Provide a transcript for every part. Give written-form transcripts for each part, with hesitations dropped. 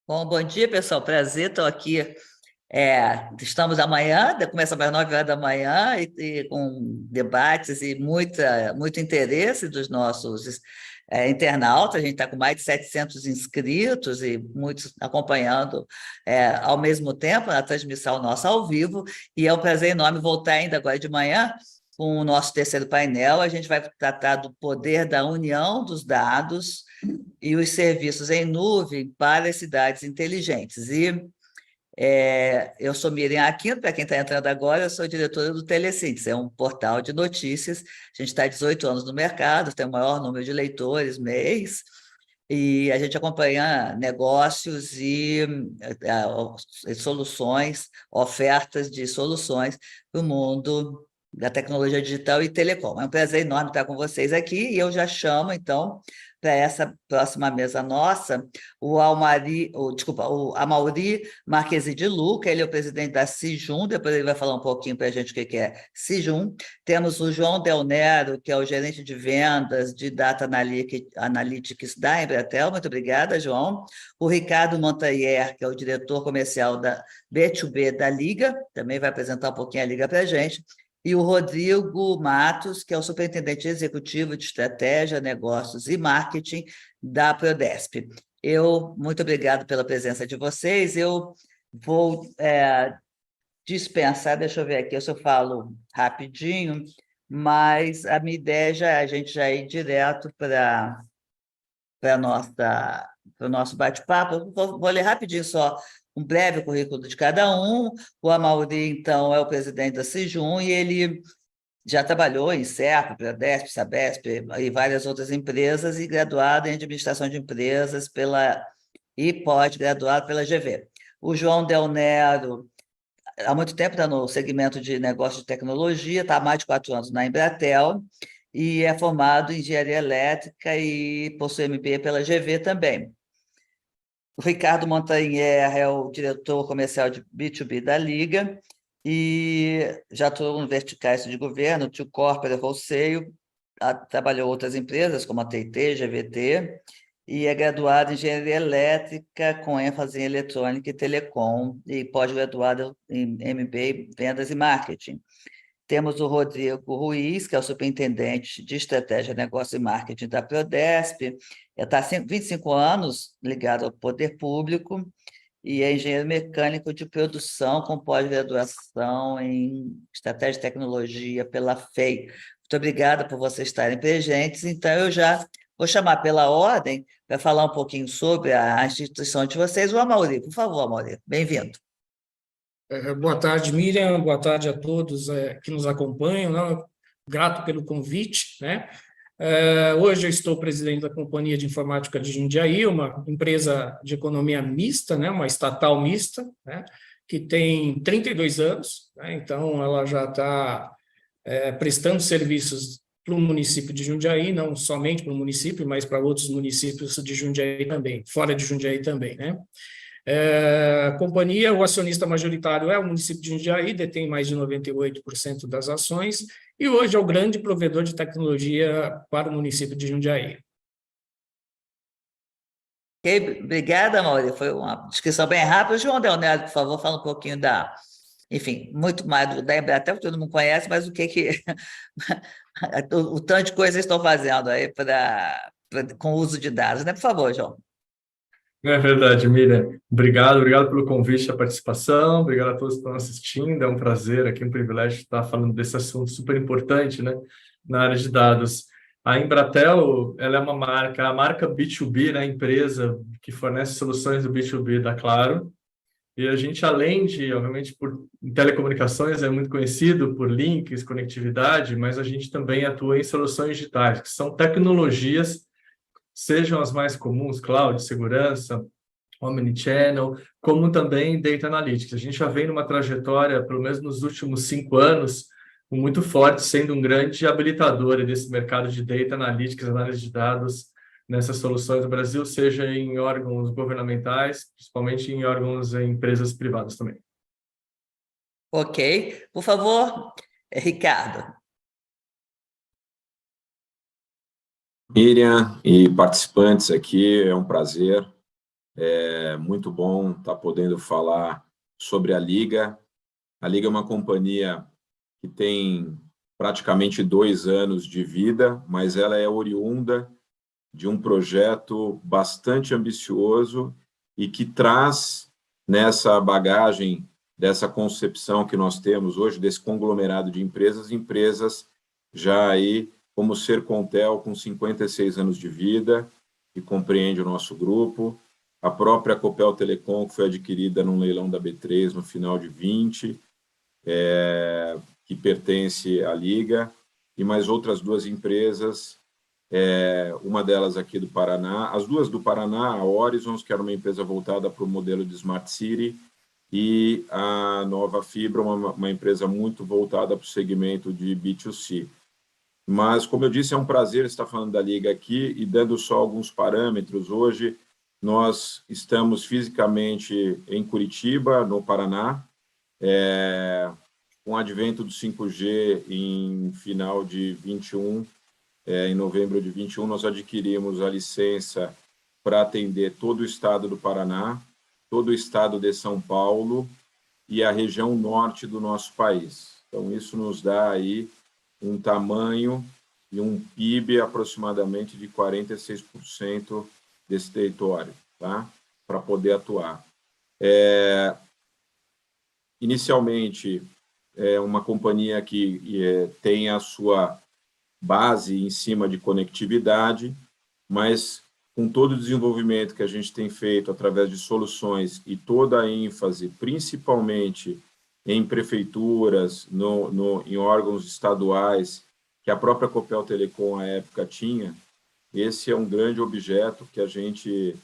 Bom dia, pessoal. Prazer, estou aqui. Estamos amanhã, começa às 9 horas da manhã, e com debates e muito interesse dos nossos internautas. A gente está com mais de 700 inscritos e muitos acompanhando ao mesmo tempo na transmissão nossa ao vivo. E é um prazer enorme voltar ainda agora de manhã com o nosso terceiro painel. A gente vai tratar do poder da união dos dados e os serviços em nuvem para as cidades inteligentes. Eu sou Miriam Aquino, para quem está entrando agora, eu sou diretora do Telesíntese, é um portal de notícias. A gente está há 18 anos no mercado, tem o maior número de leitores mês, e a gente acompanha negócios e soluções, ofertas de soluções para o mundo da tecnologia digital e telecom. É um prazer enorme estar com vocês aqui, e eu já chamo, então, para essa próxima mesa nossa, o Amaury Marquesi de Luca. Ele é o presidente da Cijum, depois ele vai falar um pouquinho para a gente o que é Cijum. Temos o João Del Nero, que é o gerente de vendas de Data Analytics da Embratel. Muito obrigada, João. O Ricardo Montayer, que é o diretor comercial da B2B da Liga, também vai apresentar um pouquinho a Liga para a gente. E o Rodrigo Matos, que é o superintendente executivo de estratégia, negócios e marketing da Prodesp. Muito obrigado pela presença de vocês. Eu vou dispensar, deixa eu ver aqui se eu falo rapidinho, mas a minha ideia é a gente já ir direto para o nosso bate-papo. Vou ler rapidinho só um breve currículo de cada um. O Amaury, então, é o presidente da Cijum e ele já trabalhou em Serpa, Prodesp, Sabesp e várias outras empresas, e graduado em administração de empresas e pós-graduado pela GV. O João Del Nero, há muito tempo está no segmento de negócio de tecnologia, está há mais de 4 anos na Embratel, e é formado em engenharia elétrica e possui MBA pela GV também. O Ricardo Montaner é o diretor comercial de B2B da Liga e já atuou em verticais de governo, Tio Corporate, Wholesale, trabalhou em outras empresas como a TIT, GVT, e é graduado em engenharia elétrica com ênfase em eletrônica e telecom, e pós-graduado em MBA, vendas e marketing. Temos o Rodrigo Ruiz, que é o superintendente de estratégia, negócio e marketing da Prodesp. Está há 25 anos ligado ao poder público e é engenheiro mecânico de produção com pós-graduação em estratégia e tecnologia pela FEI. Muito obrigada por vocês estarem presentes. Então, eu já vou chamar pela ordem para falar um pouquinho sobre a instituição de vocês. O Amaury, por favor, Amaury, bem-vindo. Boa tarde, Miriam. Boa tarde a todos que nos acompanham, né? Grato pelo convite, né? Hoje eu estou presidente da Companhia de Informática de Jundiaí, uma empresa de economia mista, né? Uma estatal mista, né? Que tem 32 anos, né? Então ela já está prestando serviços para o município de Jundiaí, não somente para o município, mas para outros municípios de Jundiaí também, fora de Jundiaí também, né? A companhia, o acionista majoritário é o município de Jundiaí, detém mais de 98% das ações, e hoje é o grande provedor de tecnologia para o município de Jundiaí. Okay, obrigada, Mauri. Foi uma descrição bem rápida. João Del Nero, por favor, fala um pouquinho enfim, muito mais da Embratel, que todo mundo conhece, mas o tanto de coisas estão fazendo aí com o uso de dados, né? Por favor, João. É verdade, Miriam. Obrigado pelo convite, a participação, obrigado a todos que estão assistindo. É um prazer aqui, um privilégio estar falando desse assunto super importante, né, na área de dados. A Embratel, ela é a marca B2B, né, empresa que fornece soluções do B2B da Claro. E a gente, além de, obviamente, em telecomunicações, é muito conhecido por links, conectividade, mas a gente também atua em soluções digitais, que são tecnologias, sejam as mais comuns, cloud, segurança, omnichannel, como também data analytics. A gente já vem numa trajetória, pelo menos nos últimos 5 anos, muito forte, sendo um grande habilitador desse mercado de data analytics, análise de dados, nessas soluções do Brasil, seja em órgãos governamentais, principalmente em empresas privadas também. Ok. Por favor, Ricardo. Miriam e participantes aqui, é um prazer É muito bom estar podendo falar sobre a Liga. A Liga é uma companhia que tem praticamente 2 anos de vida, mas ela é oriunda de um projeto bastante ambicioso e que traz nessa bagagem dessa concepção que nós temos hoje, desse conglomerado de empresas já aí como Sercontel, com 56 anos de vida, que compreende o nosso grupo, a própria Copel Telecom, que foi adquirida num leilão da B3 no final de 20, que pertence à Liga, e mais outras 2 empresas, uma delas aqui do Paraná, as 2 do Paraná, a Horizons, que era uma empresa voltada para o modelo de Smart City, e a Nova Fibra, uma empresa muito voltada para o segmento de B2C. Mas, como eu disse, é um prazer estar falando da Liga aqui e dando só alguns parâmetros. Hoje, nós estamos fisicamente em Curitiba, no Paraná, com o advento do 5G em final de 21, em novembro de 21, nós adquirimos a licença para atender todo o estado do Paraná, todo o estado de São Paulo e a região norte do nosso país. Então, isso nos dá aí um tamanho e um PIB aproximadamente de 46% desse território, tá? Para poder atuar. Inicialmente, é uma companhia que tem a sua base em cima de conectividade, mas com todo o desenvolvimento que a gente tem feito através de soluções e toda a ênfase, principalmente em prefeituras, em órgãos estaduais, que a própria Copel Telecom, à época, tinha, esse é um grande objeto que a gente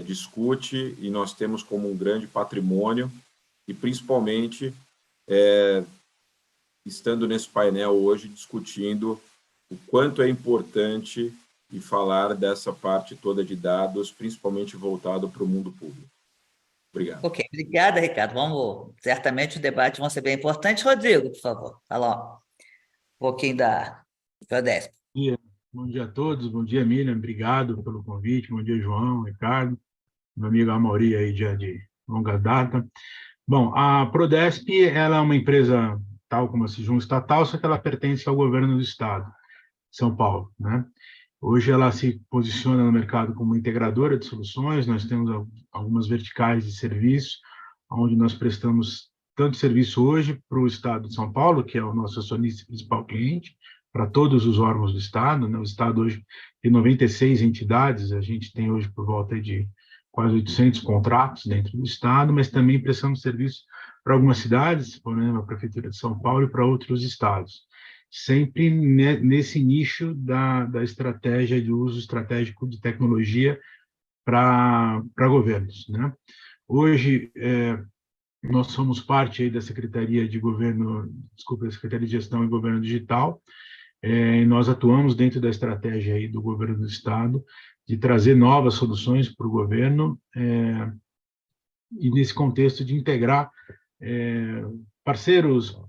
discute e nós temos como um grande patrimônio, e principalmente estando nesse painel hoje discutindo o quanto é importante e falar dessa parte toda de dados, principalmente voltado para o mundo público. Obrigado. Ok, obrigada, Ricardo. Certamente o debate vai ser bem importante. Rodrigo, por favor, fala um pouquinho da Prodesp. Bom dia a todos, bom dia, Miriam, obrigado pelo convite, bom dia, João, Ricardo, meu amigo Amaury aí já de longa data. Bom, a Prodesp, ela é uma empresa, tal como a Sijum, estatal, só que ela pertence ao governo do estado, São Paulo, né? Hoje ela se posiciona no mercado como integradora de soluções, nós temos algumas verticais de serviço, onde nós prestamos tanto serviço hoje para o estado de São Paulo, que é o nosso acionista principal cliente, para todos os órgãos do estado, né? O estado hoje tem 96 entidades, a gente tem hoje por volta de quase 800 contratos dentro do estado, mas também prestamos serviço para algumas cidades, por exemplo, a Prefeitura de São Paulo e para outros estados. Sempre nesse nicho da estratégia de uso estratégico de tecnologia para governos, né? Hoje, nós somos parte aí da Secretaria de Governo, da Secretaria de Gestão e Governo Digital, e nós atuamos dentro da estratégia aí do governo do estado de trazer novas soluções para o governo e nesse contexto de integrar parceiros,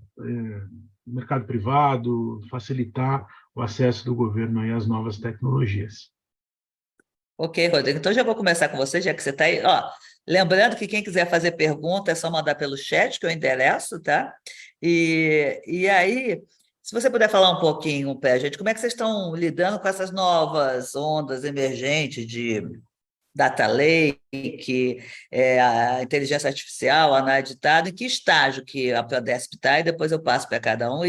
mercado privado, facilitar o acesso do governo aí às novas tecnologias. Ok, Rodrigo. Então, já vou começar com você, já que você está aí. Ó, lembrando que quem quiser fazer pergunta é só mandar pelo chat, que eu endereço, tá? E aí, se você puder falar um pouquinho para a gente, como é que vocês estão lidando com essas novas ondas emergentes de data lake, a inteligência artificial, a análise de dados, em que estágio que a Prodesp está, e depois eu passo para cada um,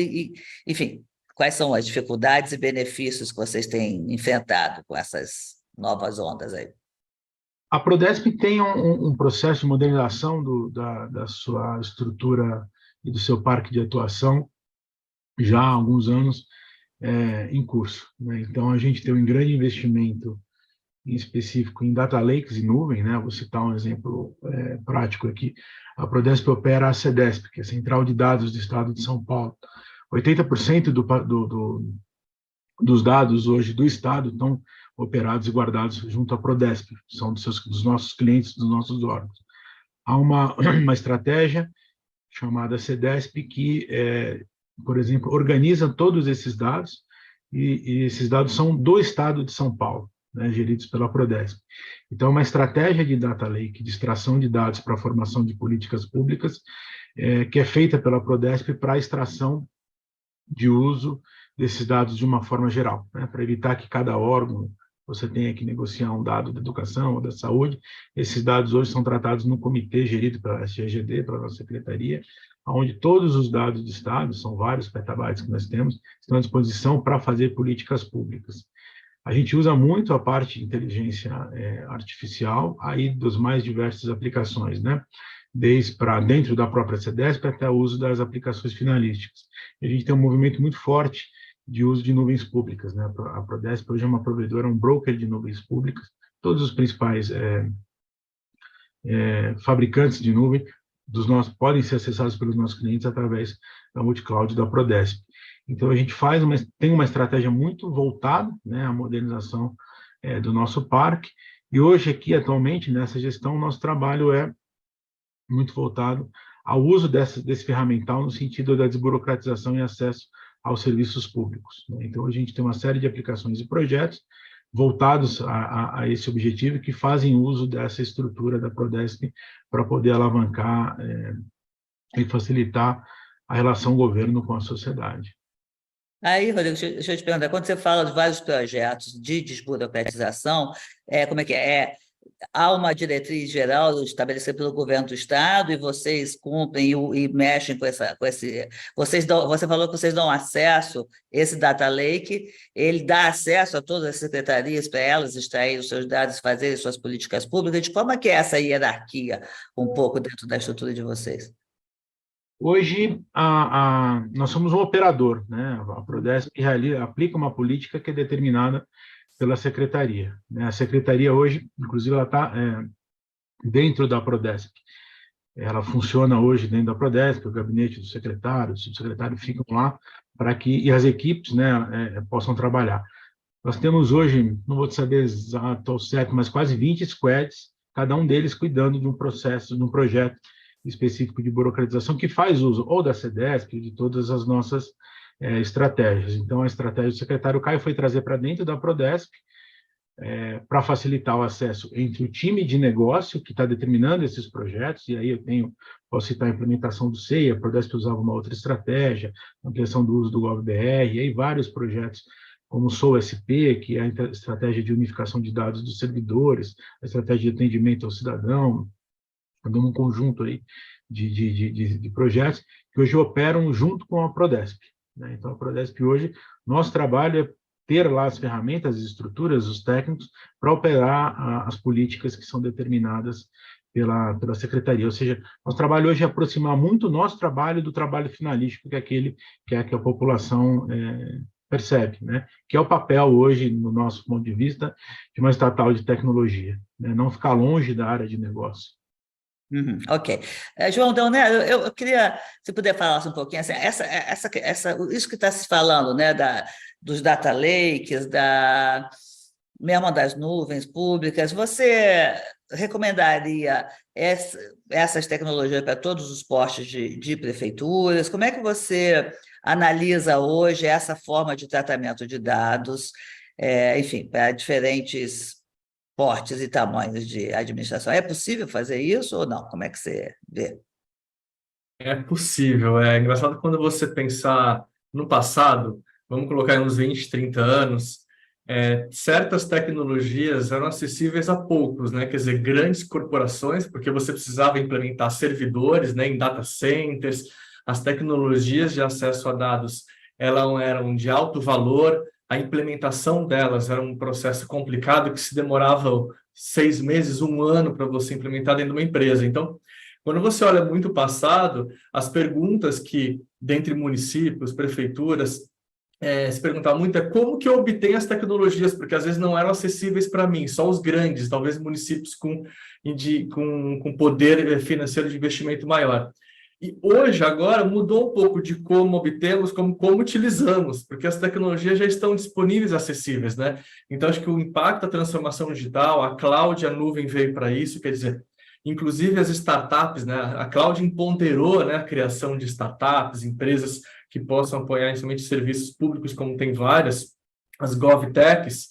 enfim, quais são as dificuldades e benefícios que vocês têm enfrentado com essas novas ondas aí? A Prodesp tem um processo de modernização da sua estrutura e do seu parque de atuação já há alguns anos em curso, né? Então, a gente tem um grande investimento em específico em data lakes e nuvem, né? Vou citar um exemplo prático aqui. A Prodesp opera a CEDESP, que é a Central de Dados do Estado de São Paulo. 80% dos dados hoje do Estado estão operados e guardados junto à Prodesp, são dos nossos clientes, dos nossos órgãos. Há uma estratégia chamada CEDESP que, por exemplo, organiza todos esses dados, e esses dados são do Estado de São Paulo. né, geridos pela Prodesp. Então, uma estratégia de data lake, de extração de dados para a formação de políticas públicas, que é feita pela Prodesp para a extração de uso desses dados de uma forma geral, né, para evitar que cada órgão você tenha que negociar um dado da educação ou da saúde. Esses dados hoje são tratados no comitê gerido pela SGD, pela nossa secretaria, onde todos os dados de Estado, são vários petabytes que nós temos, estão à disposição para fazer políticas públicas. A gente usa muito a parte de inteligência artificial aí dos mais diversas aplicações, né? Desde para dentro da própria CDESP até o uso das aplicações finalísticas. E a gente tem um movimento muito forte de uso de nuvens públicas, né? A Prodesp hoje é uma provedora, um broker de nuvens públicas. Todos os principais fabricantes de nuvem podem ser acessados pelos nossos clientes através da multicloud da Prodesp. Então, a gente tem uma estratégia muito voltada, né, à modernização do nosso parque, e hoje aqui, atualmente, nessa gestão, nosso trabalho é muito voltado ao uso desse ferramental no sentido da desburocratização e acesso aos serviços públicos, né? Então, a gente tem uma série de aplicações e projetos voltados a esse objetivo, que fazem uso dessa estrutura da Prodesp para poder alavancar e facilitar a relação governo com a sociedade. Aí, Rodrigo, deixa eu te perguntar, quando você fala de vários projetos de desburocratização, como é que é? Há uma diretriz geral estabelecida pelo governo do Estado e vocês cumprem e mexem com esse... Você falou que vocês dão acesso, esse data lake, ele dá acesso a todas as secretarias para elas extraírem os seus dados, fazerem suas políticas públicas. De como é que é essa hierarquia um pouco dentro da estrutura de vocês? Hoje, nós somos um operador, né? A Prodesp aplica uma política que é determinada pela secretaria, né? A secretaria hoje, inclusive, ela está dentro da Prodesp. Ela funciona hoje dentro da Prodesp, o gabinete do secretário, o subsecretário ficam lá para que as equipes, né, possam trabalhar. Nós temos hoje, não vou te saber exato ao certo, mas quase 20 squads, cada um deles cuidando de um processo, de um projeto específico de burocratização que faz uso ou da CDESP, de todas as nossas estratégias. Então, a estratégia do secretário Caio foi trazer para dentro da Prodesp para facilitar o acesso entre o time de negócio que está determinando esses projetos, e aí posso citar a implementação do SEI, a Prodesp usava uma outra estratégia, ampliação do uso do GovBR, e aí vários projetos como o SOU-SP, que é a estratégia de unificação de dados dos servidores, a estratégia de atendimento ao cidadão, um conjunto aí de projetos que hoje operam junto com a Prodesp, né? Então, a Prodesp hoje, nosso trabalho é ter lá as ferramentas, as estruturas, os técnicos, para operar as políticas que são determinadas pela secretaria. Ou seja, nosso trabalho hoje é aproximar muito o nosso trabalho do trabalho finalístico, que é aquele que a população percebe, né? Que é o papel hoje, no nosso ponto de vista, de uma estatal de tecnologia, né? Não ficar longe da área de negócio. Ok. João Deonero, eu queria, se puder falar um pouquinho, assim, isso que está se falando, né, dos data lakes, mesmo das nuvens públicas, você recomendaria essas tecnologias para todos os postos de prefeituras? Como é que você analisa hoje essa forma de tratamento de dados, enfim, para diferentes portes e tamanhos de administração? É possível fazer isso ou não? Como é que você vê? É possível. É engraçado quando você pensar no passado, vamos colocar uns 20, 30 anos, certas tecnologias eram acessíveis a poucos, né? Quer dizer, grandes corporações, porque você precisava implementar servidores, né, em data centers, as tecnologias de acesso a dados elas eram de alto valor, a implementação delas era um processo complicado que se demorava 6 meses, 1 ano para você implementar dentro de uma empresa. Então, quando você olha muito o passado, as perguntas que, dentre municípios, prefeituras, se perguntar muito como que eu obtenho as tecnologias, porque às vezes não eram acessíveis para mim, só os grandes, talvez municípios com poder financeiro de investimento maior. E hoje, agora, mudou um pouco de como obtemos, como utilizamos, porque as tecnologias já estão disponíveis e acessíveis, né? Então, acho que o impacto da transformação digital, a cloud, a nuvem veio para isso, quer dizer, inclusive as startups, né? A cloud empoderou, né, a criação de startups, empresas que possam apoiar, inicialmente, serviços públicos, como tem várias, as GovTechs,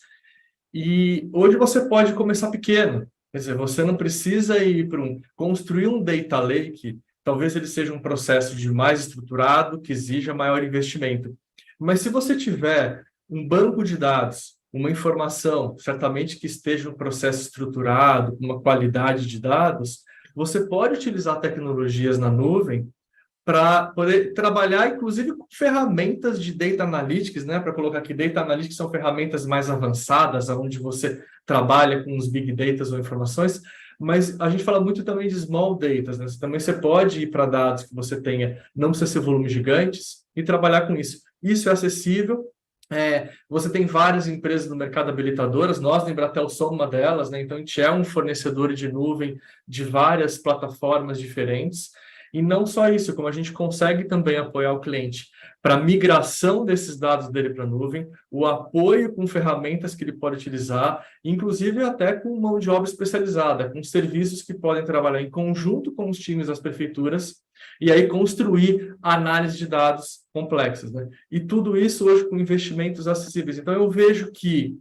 E hoje você pode começar pequeno, quer dizer, você não precisa ir para construir um data lake, talvez ele seja um processo de mais estruturado, que exija maior investimento. Mas se você tiver um banco de dados, uma informação, certamente que esteja um processo estruturado, com uma qualidade de dados, você pode utilizar tecnologias na nuvem para poder trabalhar, inclusive, com ferramentas de Data Analytics, né? Para colocar aqui, Data Analytics são ferramentas mais avançadas, onde você trabalha com os Big Data ou informações, mas a gente fala muito também de Small Data, né? Você pode ir para dados que você tenha, não precisa ser volumes gigantes, e trabalhar com isso. Isso é acessível. Você tem várias empresas no mercado habilitadoras, nós, na Embratel, somos uma delas, né? Então, a gente é um fornecedor de nuvem de várias plataformas diferentes. E não só isso, como a gente consegue também apoiar o cliente para a migração desses dados dele para a nuvem, o apoio com ferramentas que ele pode utilizar, inclusive até com mão de obra especializada, com serviços que podem trabalhar em conjunto com os times das prefeituras e aí construir análise de dados complexas, né? E tudo isso hoje com investimentos acessíveis. Então, eu vejo que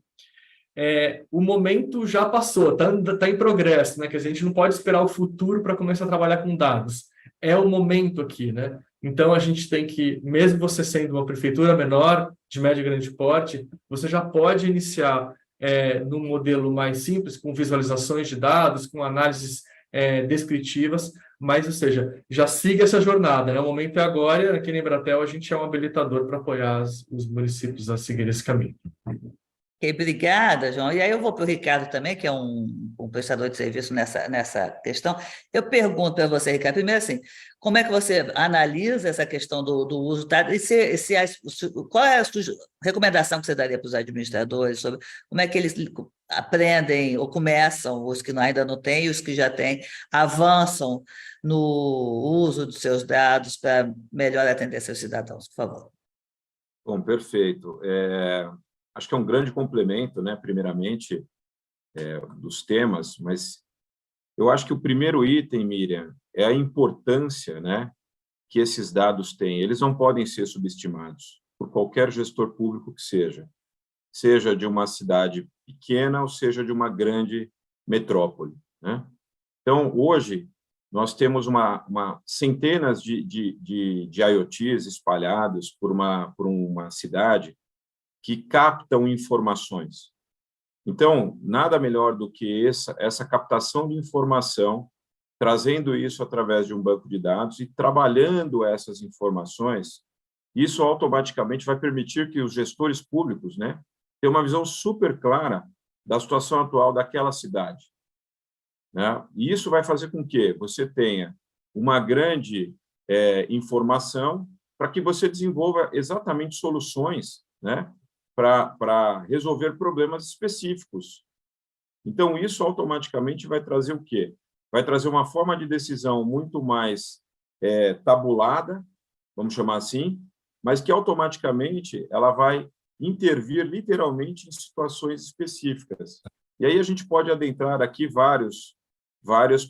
o momento já passou, está em progresso, né? Que a gente não pode esperar o futuro para começar a trabalhar com dados. É o momento aqui, né? Então, a gente tem que, mesmo você sendo uma prefeitura menor, de médio e grande porte, você já pode iniciar num modelo mais simples, com visualizações de dados, com análises descritivas, mas, ou seja, já siga essa jornada, né? O momento é agora, aqui na Embratel, a gente é um habilitador para apoiar os municípios a seguir esse caminho. Ok, obrigada, João. E aí eu vou para o Ricardo também, que é um prestador de serviço nessa questão. Eu pergunto para você, Ricardo, primeiro assim, como é que você analisa essa questão do uso, tá? E qual é a sua recomendação que você daria para os administradores sobre como é que eles aprendem ou começam, os que ainda não têm e os que já têm, avançam no uso dos seus dados para melhor atender seus cidadãos, por favor. Bom, perfeito. Acho que é um grande complemento, né, primeiramente, dos temas, mas eu acho que o primeiro item, Miriam, é a importância, né, que esses dados têm. Eles não podem ser subestimados por qualquer gestor público que seja de uma cidade pequena ou seja de uma grande metrópole, né? Então, hoje, nós temos centenas de IoTs espalhados por uma cidade que captam informações. Então, nada melhor do que essa captação de informação, trazendo isso através de um banco de dados e trabalhando essas informações, isso automaticamente vai permitir que os gestores públicos, né, tenham uma visão super clara da situação atual daquela cidade, né? E isso vai fazer com que você tenha uma grande informação para que você desenvolva exatamente soluções, né, para resolver problemas específicos. Então, isso automaticamente vai trazer o quê? Vai trazer uma forma de decisão muito mais tabulada, vamos chamar assim, mas que automaticamente ela vai intervir literalmente em situações específicas. E aí a gente pode adentrar aqui vários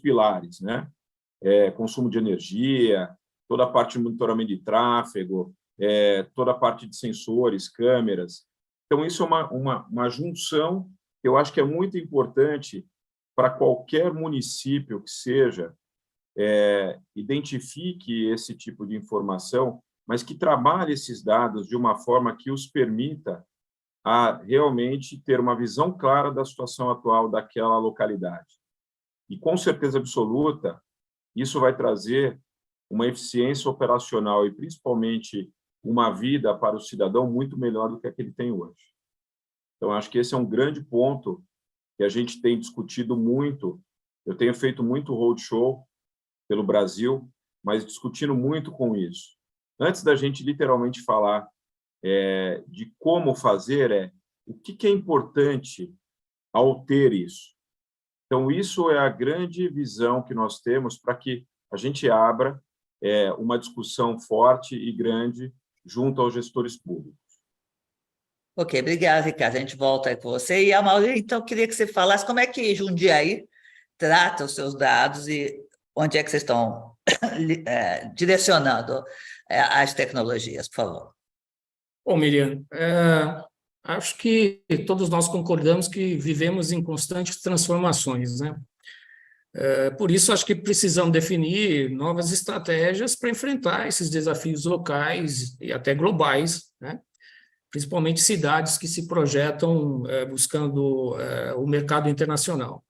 pilares, né? Consumo de energia, toda a parte de monitoramento de tráfego, toda a parte de sensores, câmeras. Então, isso é uma junção que eu acho que é muito importante para qualquer município que seja, identifique esse tipo de informação, mas que trabalhe esses dados de uma forma que os permita a realmente ter uma visão clara da situação atual daquela localidade. E, com certeza absoluta, isso vai trazer uma eficiência operacional e, principalmente, uma vida para o cidadão muito melhor do que a que ele tem hoje. Então, acho que esse é um grande ponto que a gente tem discutido muito. Eu tenho feito muito roadshow pelo Brasil, mas discutindo muito com isso. Antes da gente literalmente falar de como fazer, o que é importante ao ter isso. Então, isso é a grande visão que nós temos para que a gente abra uma discussão forte e grande junto aos gestores públicos. Ok, obrigada, Ricardo. A gente volta aí com você. E, Amaury, então, eu queria que você falasse como é que Jundiaí trata os seus dados e onde é que vocês estão direcionando as tecnologias, por favor. Bom, Miriam, Acho que todos nós concordamos que vivemos em constantes transformações, né? Por isso, acho que precisamos definir novas estratégias para enfrentar esses desafios locais e até globais, né? Principalmente cidades que se projetam buscando o mercado internacional.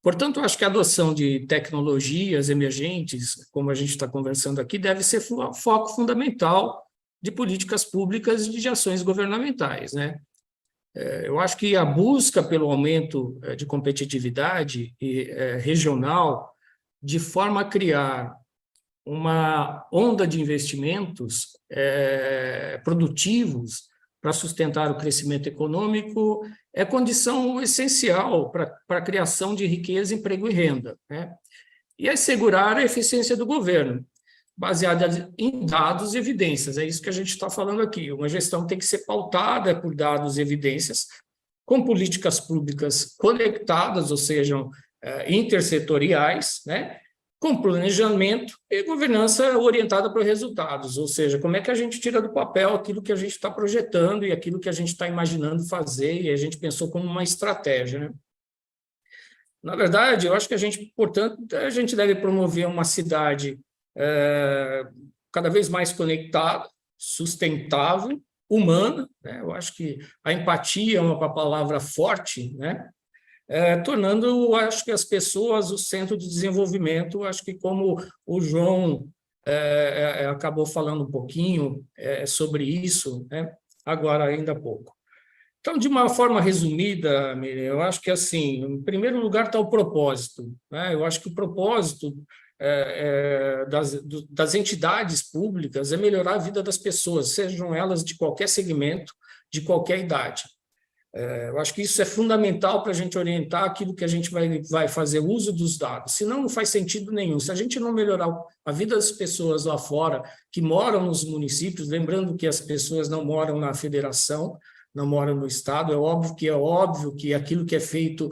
Portanto, acho que a adoção de tecnologias emergentes, como a gente está conversando aqui, deve ser foco fundamental de políticas públicas e de ações governamentais, né? Eu acho que a busca pelo aumento de competitividade regional, de forma a criar uma onda de investimentos produtivos para sustentar o crescimento econômico, é condição essencial para a criação de riqueza, emprego e renda, né? E assegurar a eficiência do governo, baseada em dados e evidências. É isso que a gente está falando aqui. Uma gestão tem que ser pautada por dados e evidências, com políticas públicas conectadas, ou sejam, intersetoriais, né? Com planejamento e governança orientada para resultados, ou seja, como é que a gente tira do papel aquilo que a gente está projetando e aquilo que a gente está imaginando fazer e a gente pensou como uma estratégia, né? Na verdade, eu acho que a gente, portanto, a gente deve promover uma cidade cada vez mais conectada, sustentável, humana, né? Eu acho que a empatia é uma palavra forte, né? Tornando, acho que as pessoas o centro de desenvolvimento. Acho que como o João acabou falando um pouquinho sobre isso, né? Agora ainda há pouco. Então, de uma forma resumida, Miriam, eu acho que, assim, em primeiro lugar está o propósito, né? Eu acho que o propósito das entidades públicas é melhorar a vida das pessoas, sejam elas de qualquer segmento, de qualquer idade. Eu acho que isso é fundamental para a gente orientar aquilo que a gente vai fazer uso dos dados, senão não faz sentido nenhum. Se a gente não melhorar a vida das pessoas lá fora, que moram nos municípios, lembrando que as pessoas não moram na federação, não moram no Estado, é óbvio que aquilo que é feito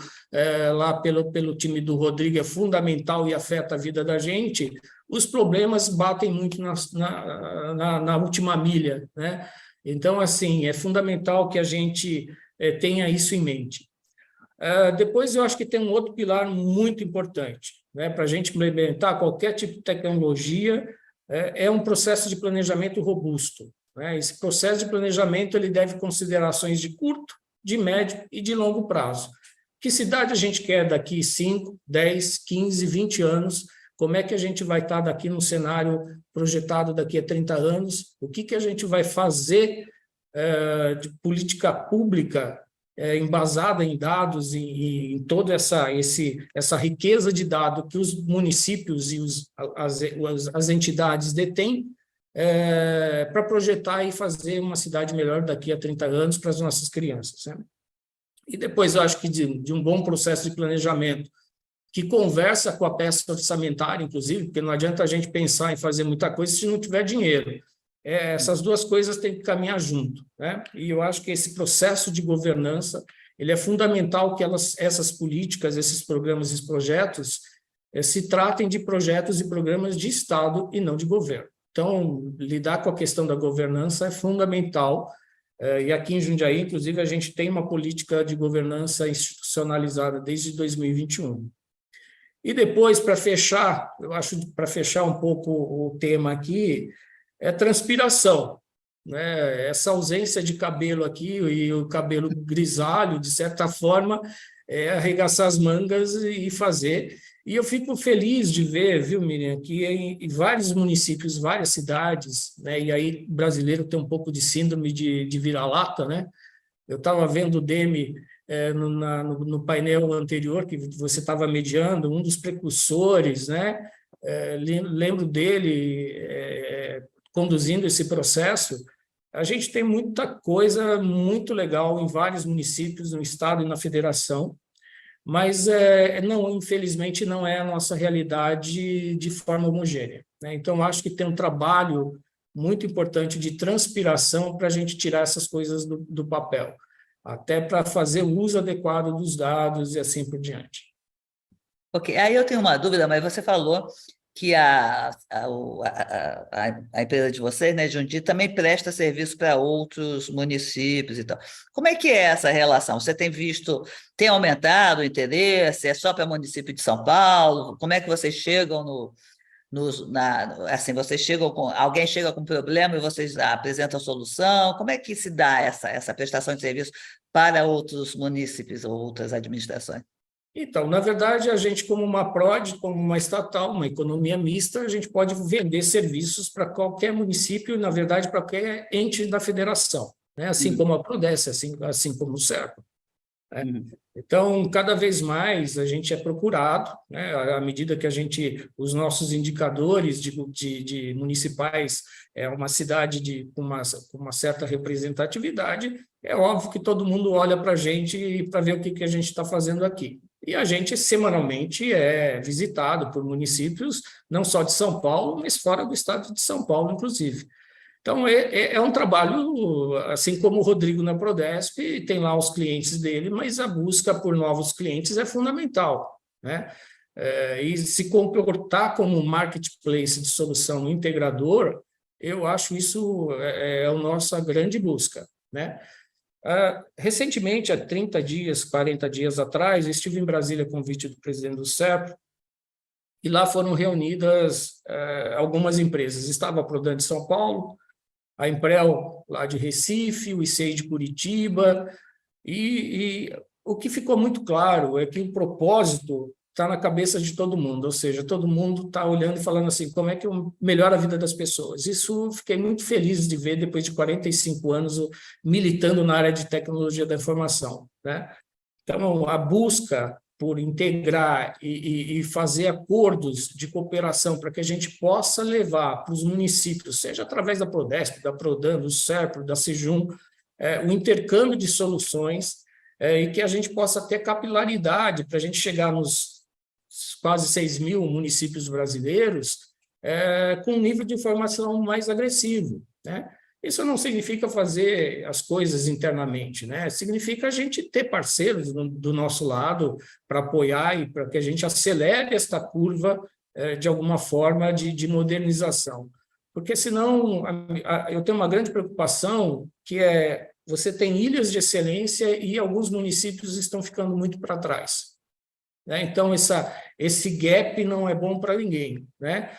lá pelo time do Rodrigo é fundamental e afeta a vida da gente, os problemas batem muito na última milha, né? Então, assim, é fundamental que a gente tenha isso em mente. Depois, eu acho que tem um outro pilar muito importante, né? Para a gente implementar qualquer tipo de tecnologia, é um processo de planejamento robusto, né? Esse processo de planejamento ele deve considerar ações de curto, de médio e de longo prazo. Que cidade a gente quer daqui 5, 10, 15, 20 anos? Como é que a gente vai estar daqui num cenário projetado daqui a 30 anos? O que a gente vai fazer de política pública embasada em dados e em toda essa riqueza de dados que os municípios e as entidades detêm para projetar e fazer uma cidade melhor daqui a 30 anos para as nossas crianças, né? E depois eu acho que de um bom processo de planejamento que conversa com a peça orçamentária, inclusive, porque não adianta a gente pensar em fazer muita coisa se não tiver dinheiro. Essas duas coisas têm que caminhar junto, né? E eu acho que esse processo de governança ele é fundamental que essas políticas, esses programas e projetos se tratem de projetos e programas de Estado e não de governo. Então, lidar com a questão da governança é fundamental, e aqui em Jundiaí, inclusive, a gente tem uma política de governança institucionalizada desde 2021. E depois, para fechar, eu acho, para fechar um pouco o tema aqui, é transpiração, né? Essa ausência de cabelo aqui e o cabelo grisalho, de certa forma, é arregaçar as mangas e fazer. E eu fico feliz de ver, viu, Miriam, que em vários municípios, várias cidades, né? E aí o brasileiro tem um pouco de síndrome de vira-lata, né? Eu estava vendo o Demi no painel anterior que você estava mediando, um dos precursores, né? Lembro dele conduzindo esse processo. A gente tem muita coisa muito legal em vários municípios, no estado e na federação, mas infelizmente não é a nossa realidade de forma homogênea, né? Então, acho que tem um trabalho muito importante de transpiração para a gente tirar essas coisas do papel, até para fazer o uso adequado dos dados e assim por diante. Ok, aí eu tenho uma dúvida, mas você falou que a empresa de vocês, né, Jundi, também presta serviço para outros municípios e tal. Como é que é essa relação? Você tem visto, tem aumentado o interesse? É só para o município de São Paulo? Como é que vocês chegam assim, vocês chegam alguém chega com um problema e vocês apresentam a solução? Como é que se dá essa prestação de serviço para outros municípios ou outras administrações? Então, na verdade, a gente, como uma PROD, como uma estatal, uma economia mista, a gente pode vender serviços para qualquer município e, na verdade, para qualquer ente da federação, né? Assim como a Prodesp, assim como o Serpa. Então, cada vez mais a gente é procurado, né? À medida que os nossos indicadores de municipais é uma cidade com uma certa representatividade, é óbvio que todo mundo olha para a gente para ver o que a gente está fazendo aqui. E a gente semanalmente é visitado por municípios, não só de São Paulo, mas fora do estado de São Paulo, inclusive. Então, é um trabalho, assim como o Rodrigo na Prodesp, tem lá os clientes dele, mas a busca por novos clientes é fundamental, né? E se comportar como um marketplace de solução integrador, eu acho isso a nossa grande busca, né? Recentemente, há 30 dias, 40 dias atrás, estive em Brasília a convite do presidente do SERPRO, e lá foram reunidas algumas empresas. Estava a Prodan de São Paulo, a Emprel lá de Recife, o ICEI de Curitiba, e o que ficou muito claro é que o propósito está na cabeça de todo mundo, ou seja, todo mundo está olhando e falando assim, como é que eu melhoro a vida das pessoas? Isso fiquei muito feliz de ver depois de 45 anos militando na área de tecnologia da informação, né? Então, a busca por integrar e fazer acordos de cooperação para que a gente possa levar para os municípios, seja através da Prodesp, da Prodan, do SERPRO, da Sejum, o intercâmbio de soluções e que a gente possa ter capilaridade para a gente chegar nos quase 6 mil municípios brasileiros com um nível de informação mais agressivo, né? Isso não significa fazer as coisas internamente, né? Significa a gente ter parceiros do nosso lado para apoiar e para que a gente acelere esta curva de alguma forma de modernização. Porque senão eu tenho uma grande preocupação que você tem ilhas de excelência e alguns municípios estão ficando muito para trás, né? Então, esse gap não é bom para ninguém, né?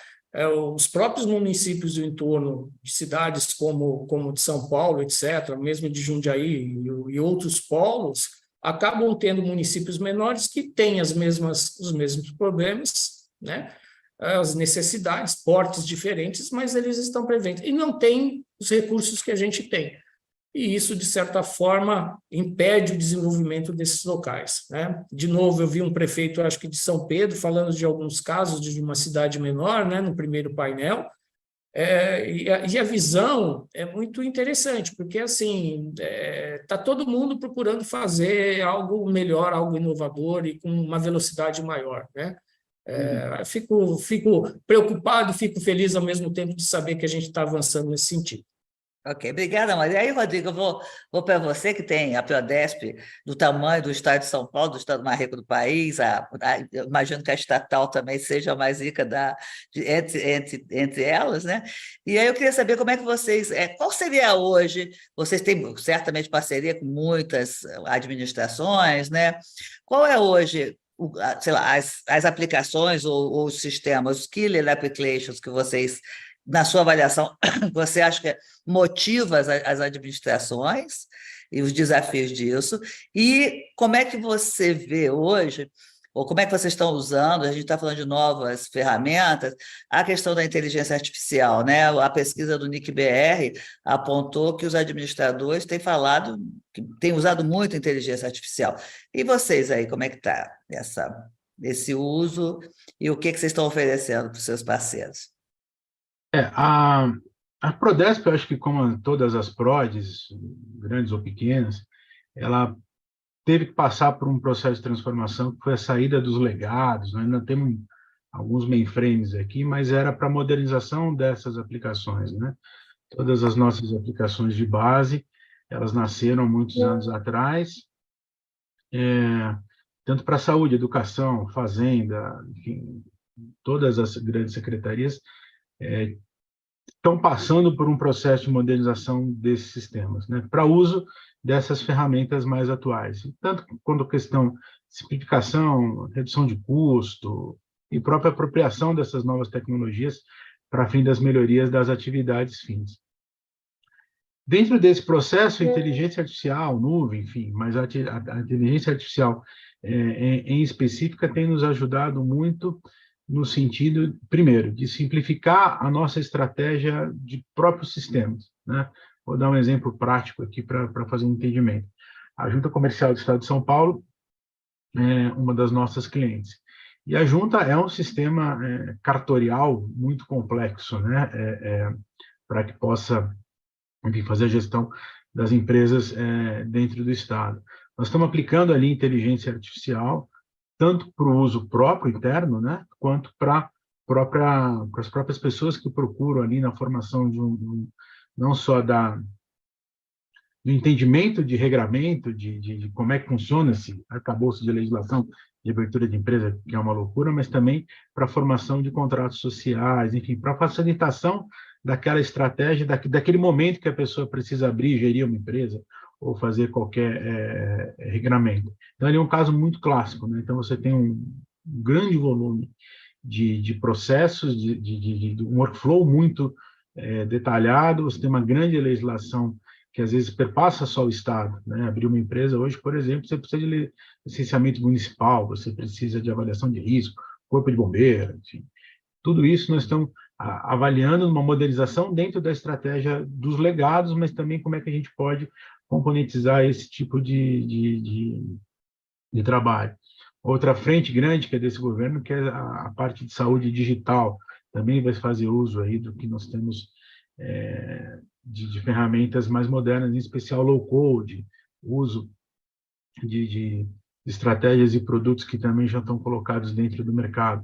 Os próprios municípios do entorno de cidades como de São Paulo, etc., mesmo de Jundiaí e outros polos, acabam tendo municípios menores que têm os mesmos problemas, né? As necessidades, portes diferentes, mas eles estão presentes. E não têm os recursos que a gente tem. E isso, de certa forma, impede o desenvolvimento desses locais, né? De novo, eu vi um prefeito, acho que de São Pedro, falando de alguns casos de uma cidade menor, né, no primeiro painel, e a visão é muito interessante, porque assim está todo mundo procurando fazer algo melhor, algo inovador e com uma velocidade maior, né? Fico preocupado e fico feliz ao mesmo tempo de saber que a gente está avançando nesse sentido. Ok, obrigada, Maria. Aí, Rodrigo, eu vou para você, que tem a Prodesp do tamanho do estado de São Paulo, do estado mais rico do país. Eu imagino que a estatal também seja a mais rica entre elas, né? E aí eu queria saber como é que vocês... qual seria hoje... Vocês têm certamente parceria com muitas administrações, né? Qual é hoje... sei lá, as aplicações ou os sistemas, os killer applications que vocês, na sua avaliação, você acha que motiva as administrações e os desafios disso? E como é que você vê hoje, ou como é que vocês estão usando, a gente está falando de novas ferramentas, a questão da inteligência artificial, né? A pesquisa do NIC-BR apontou que os administradores têm usado muito a inteligência artificial. E vocês aí, como é que está esse uso e o que vocês estão oferecendo para os seus parceiros? A Prodesp, eu acho que como todas as PRODs, grandes ou pequenas, ela teve que passar por um processo de transformação que foi a saída dos legados. Nós ainda temos alguns mainframes aqui, mas era para a modernização dessas aplicações, né? Todas as nossas aplicações de base, elas nasceram muitos anos atrás, tanto para saúde, educação, fazenda, enfim, todas as grandes secretarias estão passando por um processo de modernização desses sistemas, né, para uso dessas ferramentas mais atuais, tanto quanto a questão de simplificação, redução de custo e própria apropriação dessas novas tecnologias para fim das melhorias das atividades fins. Dentro desse processo, a inteligência artificial, nuvem, enfim, mas a inteligência artificial em específica tem nos ajudado muito no sentido, primeiro, de simplificar a nossa estratégia de próprios sistemas, né? Vou dar um exemplo prático aqui para fazer um entendimento. A Junta Comercial do Estado de São Paulo é uma das nossas clientes. E a Junta é um sistema cartorial muito complexo, né? Para que possa, enfim, fazer a gestão das empresas dentro do Estado. Nós estamos aplicando ali inteligência artificial, tanto para o uso próprio interno, né, quanto para as próprias pessoas que procuram ali na formação de não só do entendimento de regramento, de como é que funciona esse arcabouço de legislação de abertura de empresa, que é uma loucura, mas também para a formação de contratos sociais, enfim, para a facilitação daquela estratégia, daquele momento que a pessoa precisa abrir e gerir uma empresa, ou fazer qualquer regramento. Então, ele é um caso muito clássico, né? Então, você tem um grande volume de processos, de um workflow muito detalhado, você tem uma grande legislação que, às vezes, perpassa só o Estado, né? Abrir uma empresa hoje, por exemplo, você precisa de licenciamento municipal, você precisa de avaliação de risco, corpo de bombeiro, enfim. Tudo isso nós estamos avaliando uma modernização dentro da estratégia dos legados, mas também como é que a gente pode componentizar esse tipo de trabalho. Outra frente grande que é desse governo, que é a parte de saúde digital, também vai fazer uso aí do que nós temos de ferramentas mais modernas, em especial low-code, uso de estratégias e produtos que também já estão colocados dentro do mercado.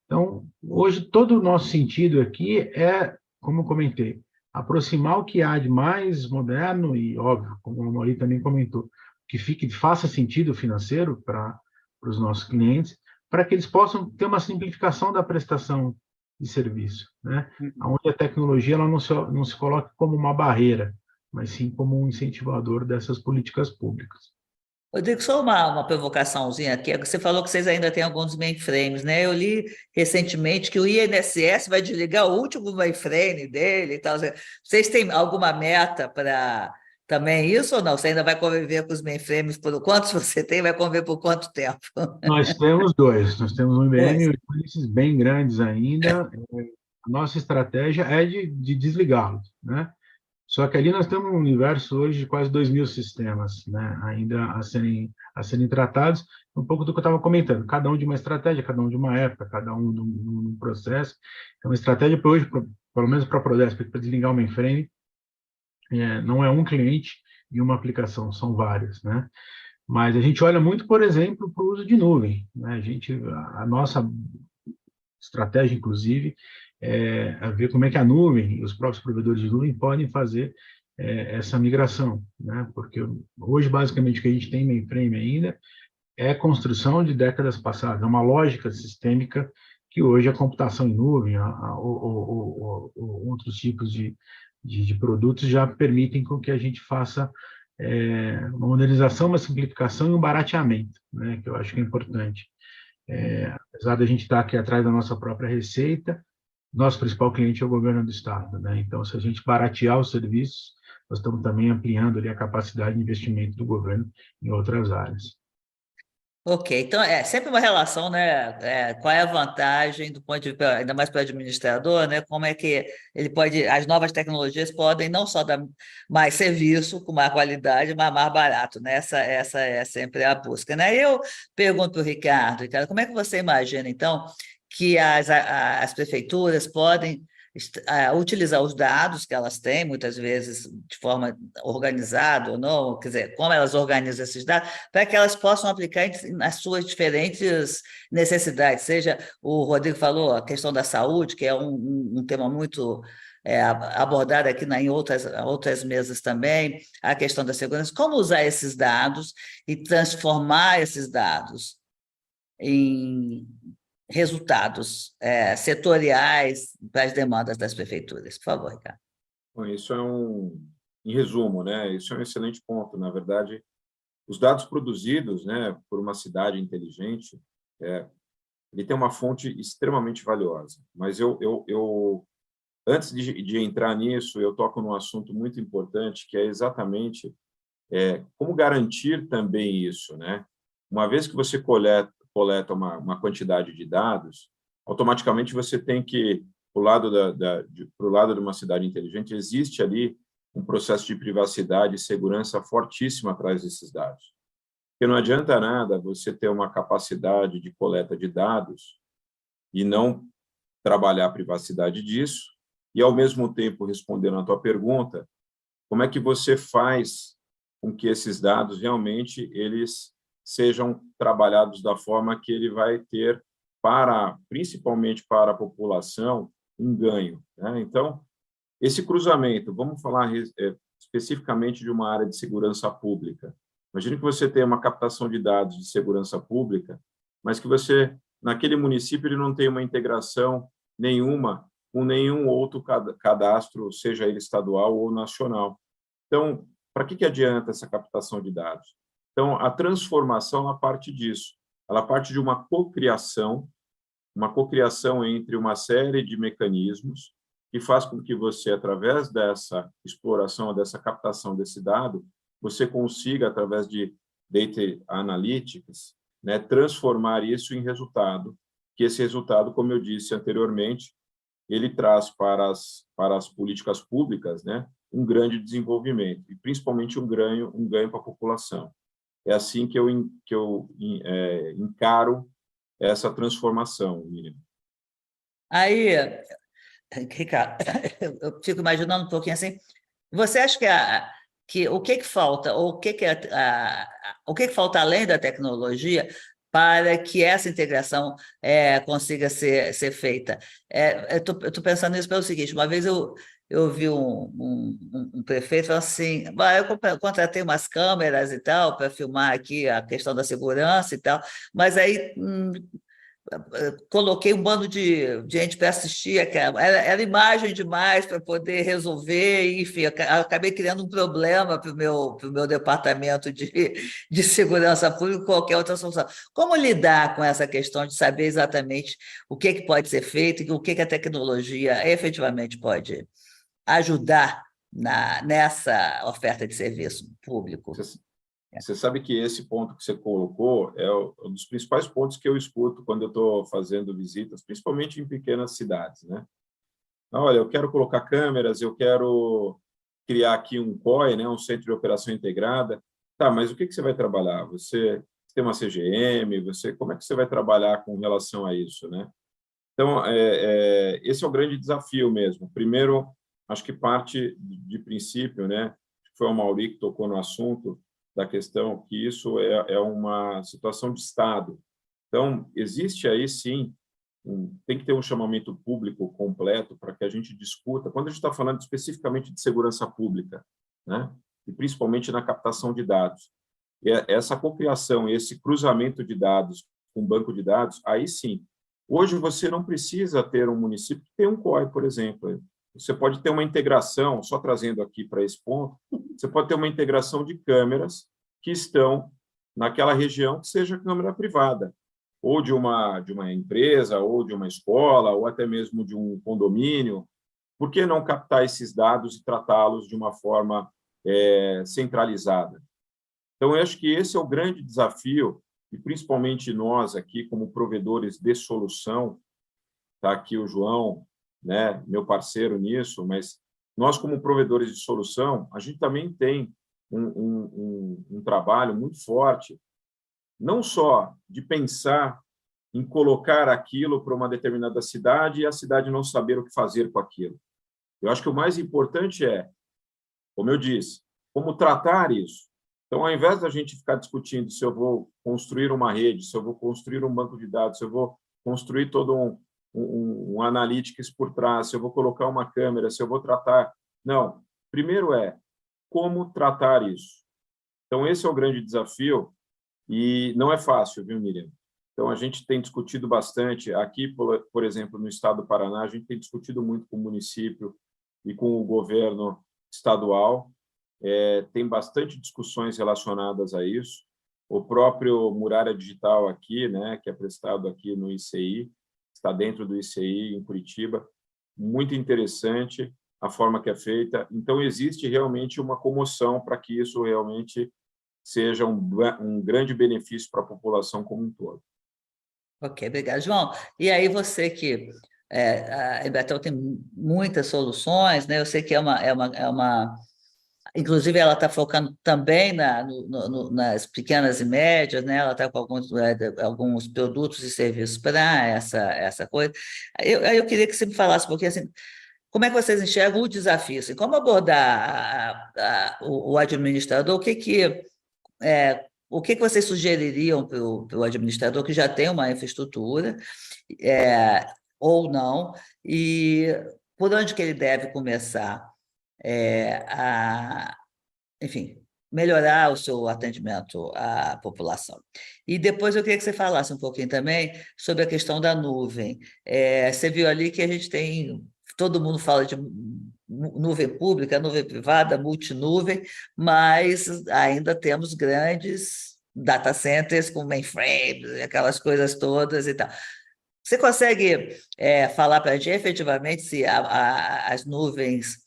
Então, hoje, todo o nosso sentido aqui é, como eu comentei, aproximar o que há de mais moderno e, óbvio, como o Mauri também comentou, que faça sentido financeiro para os nossos clientes, para que eles possam ter uma simplificação da prestação de serviço, né? Onde a tecnologia ela não se coloca como uma barreira, mas sim como um incentivador dessas políticas públicas. Rodrigo, só uma provocaçãozinha aqui. Você falou que vocês ainda têm alguns mainframes, né? Eu li recentemente que o INSS vai desligar o último mainframe dele e tal. Vocês têm alguma meta para também isso ou não? Você ainda vai conviver com os mainframes por quantos você tem? Vai conviver por quanto tempo? Nós temos dois. Nós temos um IBM Dois. e esses bem grandes ainda. A nossa estratégia é de desligá-los, né? Só que ali nós temos um universo hoje de quase 2.000 sistemas, né, ainda a serem tratados, um pouco do que eu estava comentando, cada um de uma estratégia, cada um de uma época, cada um de um processo. Então, a estratégia para hoje, pelo menos para a Prodesp, para desligar o mainframe, não é um cliente e uma aplicação, são várias, né? Mas a gente olha muito, por exemplo, para o uso de nuvem, né? A nossa estratégia, inclusive, a ver como é que a nuvem e os próprios provedores de nuvem podem fazer essa migração, né? Porque hoje, basicamente, o que a gente tem em mainframe ainda é construção de décadas passadas, é uma lógica sistêmica que hoje a computação em nuvem, outros tipos de produtos já permitem com que a gente faça uma modernização, uma simplificação e um barateamento, né? Que eu acho que é importante. Apesar da gente estar aqui atrás da nossa própria receita, nosso principal cliente é o governo do Estado, né? Então, se a gente baratear os serviços, nós estamos também ampliando ali a capacidade de investimento do governo em outras áreas. Ok, então é sempre uma relação, né? Qual é a vantagem do ponto de vista, ainda mais para o administrador, né? Como é que as novas tecnologias podem não só dar mais serviço com mais qualidade, mas mais barato, né? Essa é sempre a busca, né? Eu pergunto para o Ricardo, como é que você imagina, então, que as prefeituras podem utilizar os dados que elas têm, muitas vezes de forma organizada ou não, quer dizer, como elas organizam esses dados, para que elas possam aplicar nas suas diferentes necessidades, seja, o Rodrigo falou, a questão da saúde, que é um tema muito abordado aqui em outras mesas também, a questão da segurança, como usar esses dados e transformar esses dados em resultados setoriais para as demandas das prefeituras. Por favor, Ricardo. Bom, isso em resumo, né? Isso é um excelente ponto. Na verdade, os dados produzidos, né, por uma cidade inteligente, ele tem uma fonte extremamente valiosa. Mas antes de entrar nisso, eu toco num assunto muito importante, que é exatamente como garantir também isso, né? Uma vez que você coleta uma quantidade de dados, automaticamente você tem que, para o lado de uma cidade inteligente, existe ali um processo de privacidade e segurança fortíssimo atrás desses dados. Porque não adianta nada você ter uma capacidade de coleta de dados e não trabalhar a privacidade disso, e, ao mesmo tempo, respondendo à tua pergunta, como é que você faz com que esses dados realmente eles sejam trabalhados da forma que ele vai ter, principalmente para a população, um ganho, né? Então, esse cruzamento, vamos falar especificamente de uma área de segurança pública. Imagine que você tem uma captação de dados de segurança pública, mas que você, naquele município, ele não tem uma integração nenhuma com nenhum outro cadastro, seja ele estadual ou nacional. Então, para que adianta essa captação de dados? Então, a transformação, ela parte disso. Ela parte de uma cocriação entre uma série de mecanismos que faz com que você, através dessa exploração, dessa captação desse dado, você consiga, através de data analytics, né, transformar isso em resultado, que esse resultado, como eu disse anteriormente, ele traz para as políticas públicas, né, um grande desenvolvimento, e principalmente um ganho para a população. É assim que eu encaro essa transformação, Miriam. Aí, Ricardo, eu fico imaginando um pouquinho assim, você acha que o que falta, ou o que falta além da tecnologia para que essa integração consiga ser feita? Eu estou pensando nisso pelo seguinte, uma vez eu vi um prefeito falando assim, eu contratei umas câmeras e tal para filmar aqui a questão da segurança e tal, mas aí coloquei um bando de gente para assistir, era imagem demais para poder resolver, enfim, eu acabei criando um problema para o meu departamento de segurança pública, qualquer outra solução. Como lidar com essa questão de saber exatamente o que pode ser feito e o que a tecnologia efetivamente pode ajudar nessa oferta de serviço público? Você sabe que esse ponto que você colocou é um dos principais pontos que eu escuto quando eu estou fazendo visitas, principalmente em pequenas cidades, né? Olha, eu quero colocar câmeras, eu quero criar aqui um COI, né, um Centro de Operação Integrada. Tá, mas o que você vai trabalhar? Você tem uma CGM? Como é que você vai trabalhar com relação a isso, né? Então, esse é o grande desafio mesmo. Primeiro, acho que parte de princípio, né? Foi o Mauri que tocou no assunto da questão que isso é uma situação de Estado. Então, existe aí, sim, tem que ter um chamamento público completo para que a gente discuta, quando a gente está falando especificamente de segurança pública, né? E principalmente na captação de dados. Essa cocriação, esse cruzamento de dados com banco de dados, aí sim. Hoje, você não precisa ter um município que tem um COI, por exemplo. Você pode ter uma integração, só trazendo aqui para esse ponto, você pode ter uma integração de câmeras que estão naquela região que seja câmera privada, ou de uma empresa, ou de uma escola, ou até mesmo de um condomínio. Por que não captar esses dados e tratá-los de uma forma centralizada? Então, eu acho que esse é o grande desafio, e principalmente nós aqui, como provedores de solução, está aqui o João, né, meu parceiro nisso, mas nós, como provedores de solução, a gente também tem um trabalho muito forte, não só de pensar em colocar aquilo para uma determinada cidade e a cidade não saber o que fazer com aquilo. Eu acho que o mais importante como eu disse, como tratar isso. Então, ao invés da gente ficar discutindo se eu vou construir uma rede, se eu vou construir um banco de dados, se eu vou construir todo um analytics por trás, se eu vou colocar uma câmera, se eu vou tratar... Não, primeiro como tratar isso. Então, esse é o grande desafio e não é fácil, viu, Miriam? Então, a gente tem discutido bastante, aqui, por exemplo, no estado do Paraná, a gente tem discutido muito com o município e com o governo estadual, tem bastante discussões relacionadas a isso. O próprio Muralha Digital aqui, né, que é prestado aqui no ICI, está dentro do ICI em Curitiba, muito interessante a forma que é feita. Então, existe realmente uma comoção para que isso realmente seja um grande benefício para a população como um todo. Ok, obrigado, João. E aí você que a Embratel tem muitas soluções, né? Eu sei que inclusive ela está focando também nas pequenas e médias, né? Ela está com alguns produtos e serviços para essa coisa. Aí eu queria que você me falasse um pouquinho assim, como é que vocês enxergam o desafio? Assim, como abordar o administrador? O que vocês sugeririam para o administrador que já tem uma infraestrutura, ou não, e por onde que ele deve começar enfim, melhorar o seu atendimento à população? E depois eu queria que você falasse um pouquinho também sobre a questão da nuvem. Você viu ali que a gente tem... Todo mundo fala de nuvem pública, nuvem privada, multinuvem, mas ainda temos grandes data centers com mainframes, aquelas coisas todas e tal. Você consegue falar para a gente efetivamente se as nuvens,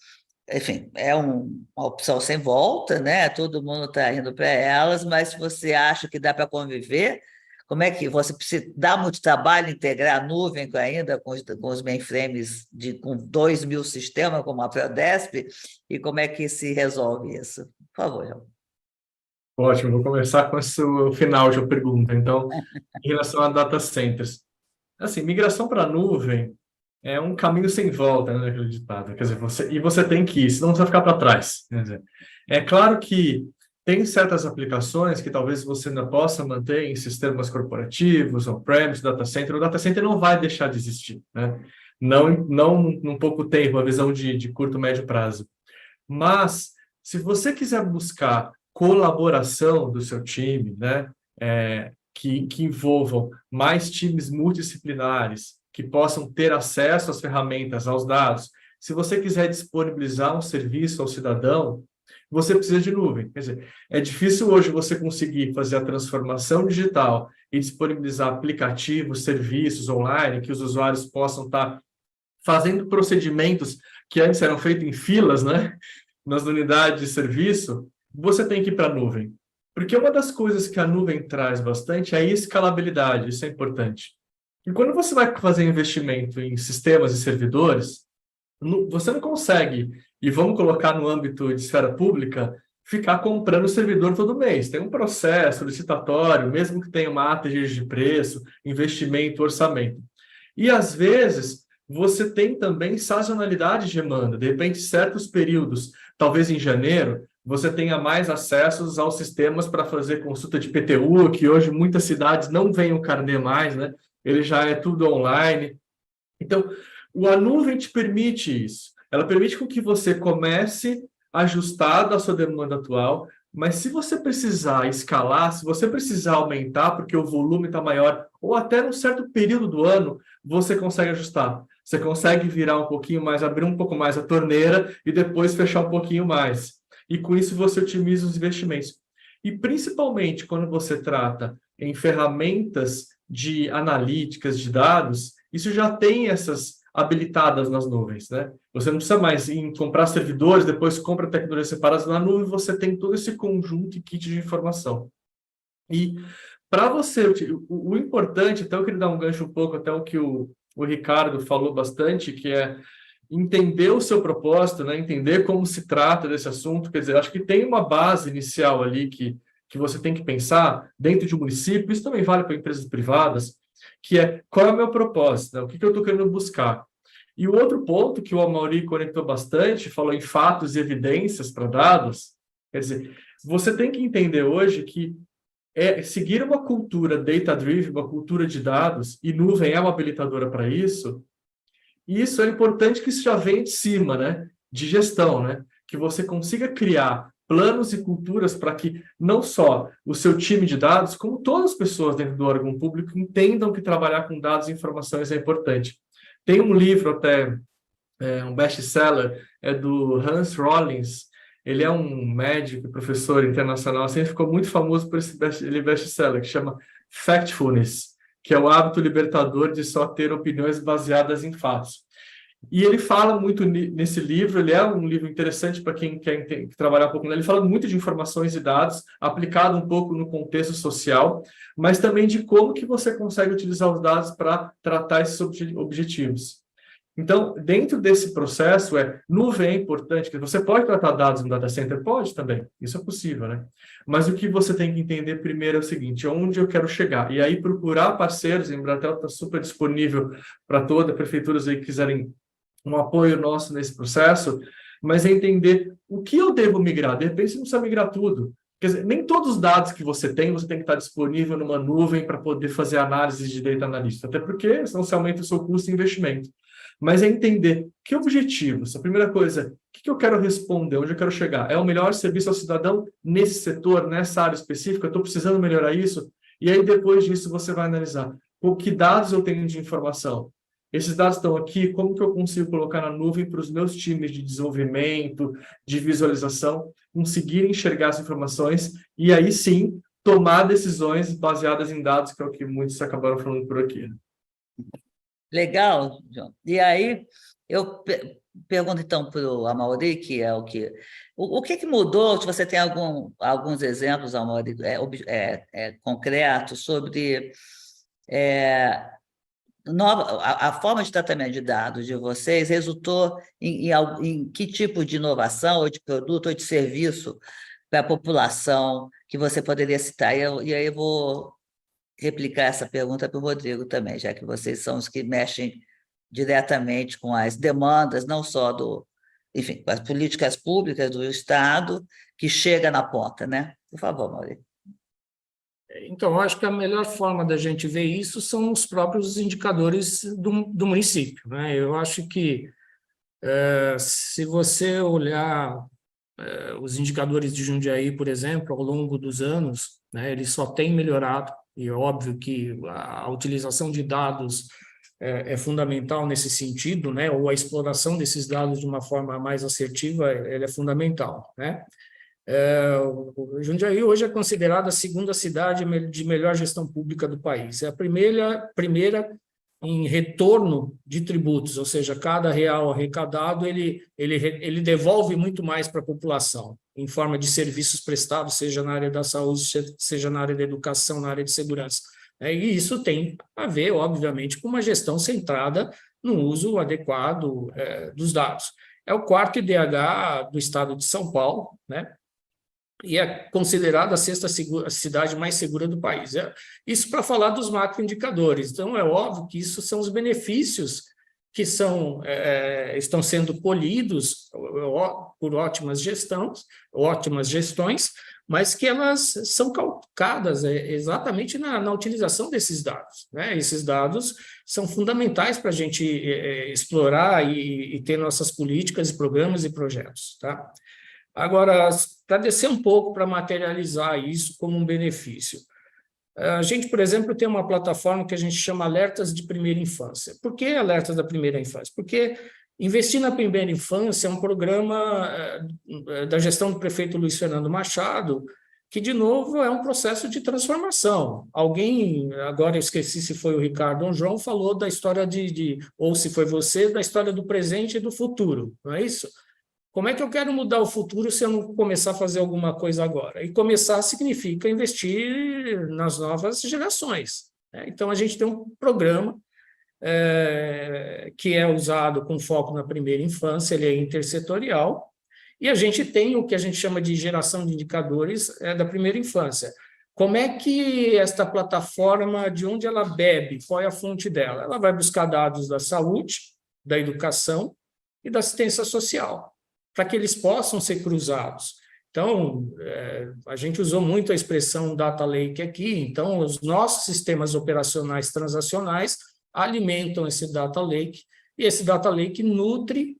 enfim, é uma opção sem volta, né? Todo mundo está indo para elas, mas se você acha que dá para conviver, como é que você precisa dar muito trabalho integrar a nuvem ainda com os mainframes com 2.000 sistemas, como a Prodesp, e como é que se resolve isso? Por favor, João. Ótimo, vou começar com o final de uma pergunta. Então, em relação a data centers. Assim, migração para a nuvem é um caminho sem volta, né, naquele ditado. Quer dizer, você tem que ir, senão você vai ficar para trás. Quer dizer, é claro que tem certas aplicações que talvez você ainda possa manter em sistemas corporativos, on-premise, data center. O data center não vai deixar de existir, né? Não num pouco tempo, uma visão de curto, médio prazo. Mas, se você quiser buscar colaboração do seu time, né, que envolvam mais times multidisciplinares, que possam ter acesso às ferramentas, aos dados, se você quiser disponibilizar um serviço ao cidadão, você precisa de nuvem. Quer dizer, é difícil hoje você conseguir fazer a transformação digital e disponibilizar aplicativos, serviços online, que os usuários possam estar fazendo procedimentos que antes eram feitos em filas, né, nas unidades de serviço. Você tem que ir para a nuvem. Porque uma das coisas que a nuvem traz bastante é a escalabilidade, isso é importante. E quando você vai fazer investimento em sistemas e servidores, você não consegue, e vamos colocar no âmbito de esfera pública, ficar comprando servidor todo mês. Tem um processo licitatório, mesmo que tenha uma ata de preço, investimento, orçamento. E, às vezes, você tem também sazonalidade de demanda. De repente, certos períodos, talvez em janeiro, você tenha mais acessos aos sistemas para fazer consulta de PTU, que hoje muitas cidades não veem o carnê mais, né? Ele já é tudo online. Então, a nuvem te permite isso. Ela permite com que você comece ajustado à sua demanda atual, mas se você precisar escalar, se você precisar aumentar porque o volume está maior, ou até num certo período do ano, você consegue ajustar. Você consegue virar um pouquinho mais, abrir um pouco mais a torneira e depois fechar um pouquinho mais. E com isso você otimiza os investimentos. E principalmente quando você trata em ferramentas de analíticas de dados, isso já tem essas habilitadas nas nuvens, né? Você não precisa mais comprar servidores, depois compra tecnologias separadas. Na nuvem você tem todo esse conjunto e kit de informação. E para você, o importante, até eu queria dar um gancho um pouco até o que o Ricardo falou bastante, que é entender o seu propósito, né? Entender como se trata desse assunto. Quer dizer, acho que tem uma base inicial ali que você tem que pensar dentro de um município, isso também vale para empresas privadas, que é qual é o meu propósito, né? O que eu estou querendo buscar. E o outro ponto que o Amaury conectou bastante, falou em fatos e evidências para dados, quer dizer, você tem que entender hoje que seguir uma cultura data-driven, uma cultura de dados, e nuvem é uma habilitadora para isso, e isso é importante que isso já venha de cima, né? De gestão, né? Que você consiga criar planos e culturas para que não só o seu time de dados, como todas as pessoas dentro do órgão público entendam que trabalhar com dados e informações é importante. Tem um livro até, um best-seller, é do Hans Rollins. Ele é um médico e professor internacional, assim, ficou muito famoso por esse best-seller, que chama Factfulness, que é o hábito libertador de só ter opiniões baseadas em fatos. E ele fala muito nesse livro, ele é um livro interessante para quem quer trabalhar um pouco nele, ele fala muito de informações e dados, aplicado um pouco no contexto social, mas também de como que você consegue utilizar os dados para tratar esses objetivos. Então, dentro desse processo, nuvem é importante, que você pode tratar dados no data center? Pode também, isso é possível, né? Mas o que você tem que entender primeiro é o seguinte, onde eu quero chegar? E aí procurar parceiros, a Embratel está super disponível para todas as prefeituras aí que quiserem um apoio nosso nesse processo, mas é entender o que eu devo migrar. De repente, você não precisa migrar tudo. Quer dizer, nem todos os dados que você tem que estar disponível numa nuvem para poder fazer análise de data analyst, até porque senão você aumenta o seu custo de investimento. Mas é entender que objetivos. A primeira coisa, o que eu quero responder, onde eu quero chegar? É o melhor serviço ao cidadão nesse setor, nessa área específica? Eu estou precisando melhorar isso? E aí, depois disso, você vai analisar que dados eu tenho de informação. Esses dados estão aqui, como que eu consigo colocar na nuvem para os meus times de desenvolvimento, de visualização, conseguirem enxergar as informações e aí sim tomar decisões baseadas em dados, que é o que muitos acabaram falando por aqui. Legal, João. E aí, eu pergunto então para o Amaury, que é o que... O que mudou? Se você tem alguns exemplos, Amaury, concretos sobre a forma de tratamento de dados de vocês resultou em que tipo de inovação, ou de produto, ou de serviço para a população que você poderia citar? E aí eu vou replicar essa pergunta para o Rodrigo também, já que vocês são os que mexem diretamente com as demandas, não só enfim, com as políticas públicas do Estado, que chega na ponta, né? Por favor, Maurício. Então, eu acho que a melhor forma da gente ver isso são os próprios indicadores do município, né? Eu acho que, se você olhar os indicadores de Jundiaí, por exemplo, ao longo dos anos, né, eles só têm melhorado, e é óbvio que a utilização de dados é fundamental nesse sentido, né, ou a exploração desses dados de uma forma mais assertiva, ela é fundamental, né? O Jundiaí hoje é considerada a segunda cidade de melhor gestão pública do país. É a primeira em retorno de tributos, ou seja, cada real arrecadado ele devolve muito mais para a população, em forma de serviços prestados, seja na área da saúde, seja na área da educação, na área de segurança. E isso tem a ver, obviamente, com uma gestão centrada no uso adequado dos dados. É o quarto IDH do estado de São Paulo, né? E é considerada a sexta cidade mais segura do país. Isso para falar dos macroindicadores. Então, é óbvio que isso são os benefícios que estão sendo colhidos por ótimas gestões, mas que elas são calcadas exatamente na utilização desses dados, né? Esses dados são fundamentais para a gente explorar e ter nossas políticas, programas e projetos, tá? Agora, para descer um pouco, para materializar isso como um benefício. A gente, por exemplo, tem uma plataforma que a gente chama Alertas de Primeira Infância. Por que Alertas da Primeira Infância? Porque Investir na Primeira Infância é um programa da gestão do prefeito Luiz Fernando Machado, que, de novo, é um processo de transformação. Alguém, agora eu esqueci se foi o Ricardo ou o João, falou da história ou se foi você, da história do presente e do futuro, não é isso? Como é que eu quero mudar o futuro se eu não começar a fazer alguma coisa agora? E começar significa investir nas novas gerações, né? Então, a gente tem um programa que é usado com foco na primeira infância, ele é intersetorial, e a gente tem o que a gente chama de geração de indicadores da primeira infância. Como é que esta plataforma, de onde ela bebe, qual é a fonte dela? Ela vai buscar dados da saúde, da educação e da assistência social, para que eles possam ser cruzados. Então, a gente usou muito a expressão data lake aqui, então os nossos sistemas operacionais transacionais alimentam esse data lake, e esse data lake nutre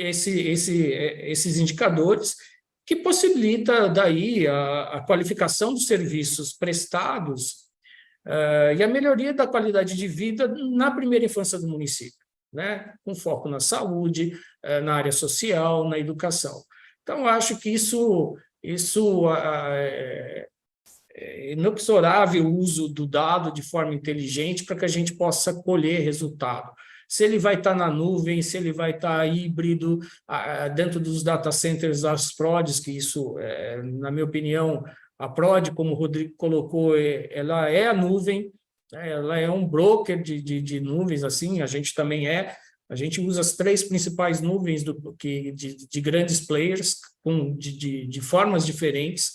esses indicadores, que possibilita daí a qualificação dos serviços prestados e a melhoria da qualidade de vida na primeira infância do município, né? Com foco na saúde, na área social, na educação. Então, acho que isso é inexorável o uso do dado de forma inteligente para que a gente possa colher resultado. Se ele vai estar na nuvem, se ele vai estar híbrido, dentro dos data centers das PRODs, que isso, na minha opinião, a PROD, como o Rodrigo colocou, ela é a nuvem, ela é um broker de nuvens, assim, a gente também a gente usa as 3 principais nuvens de grandes players, de formas diferentes,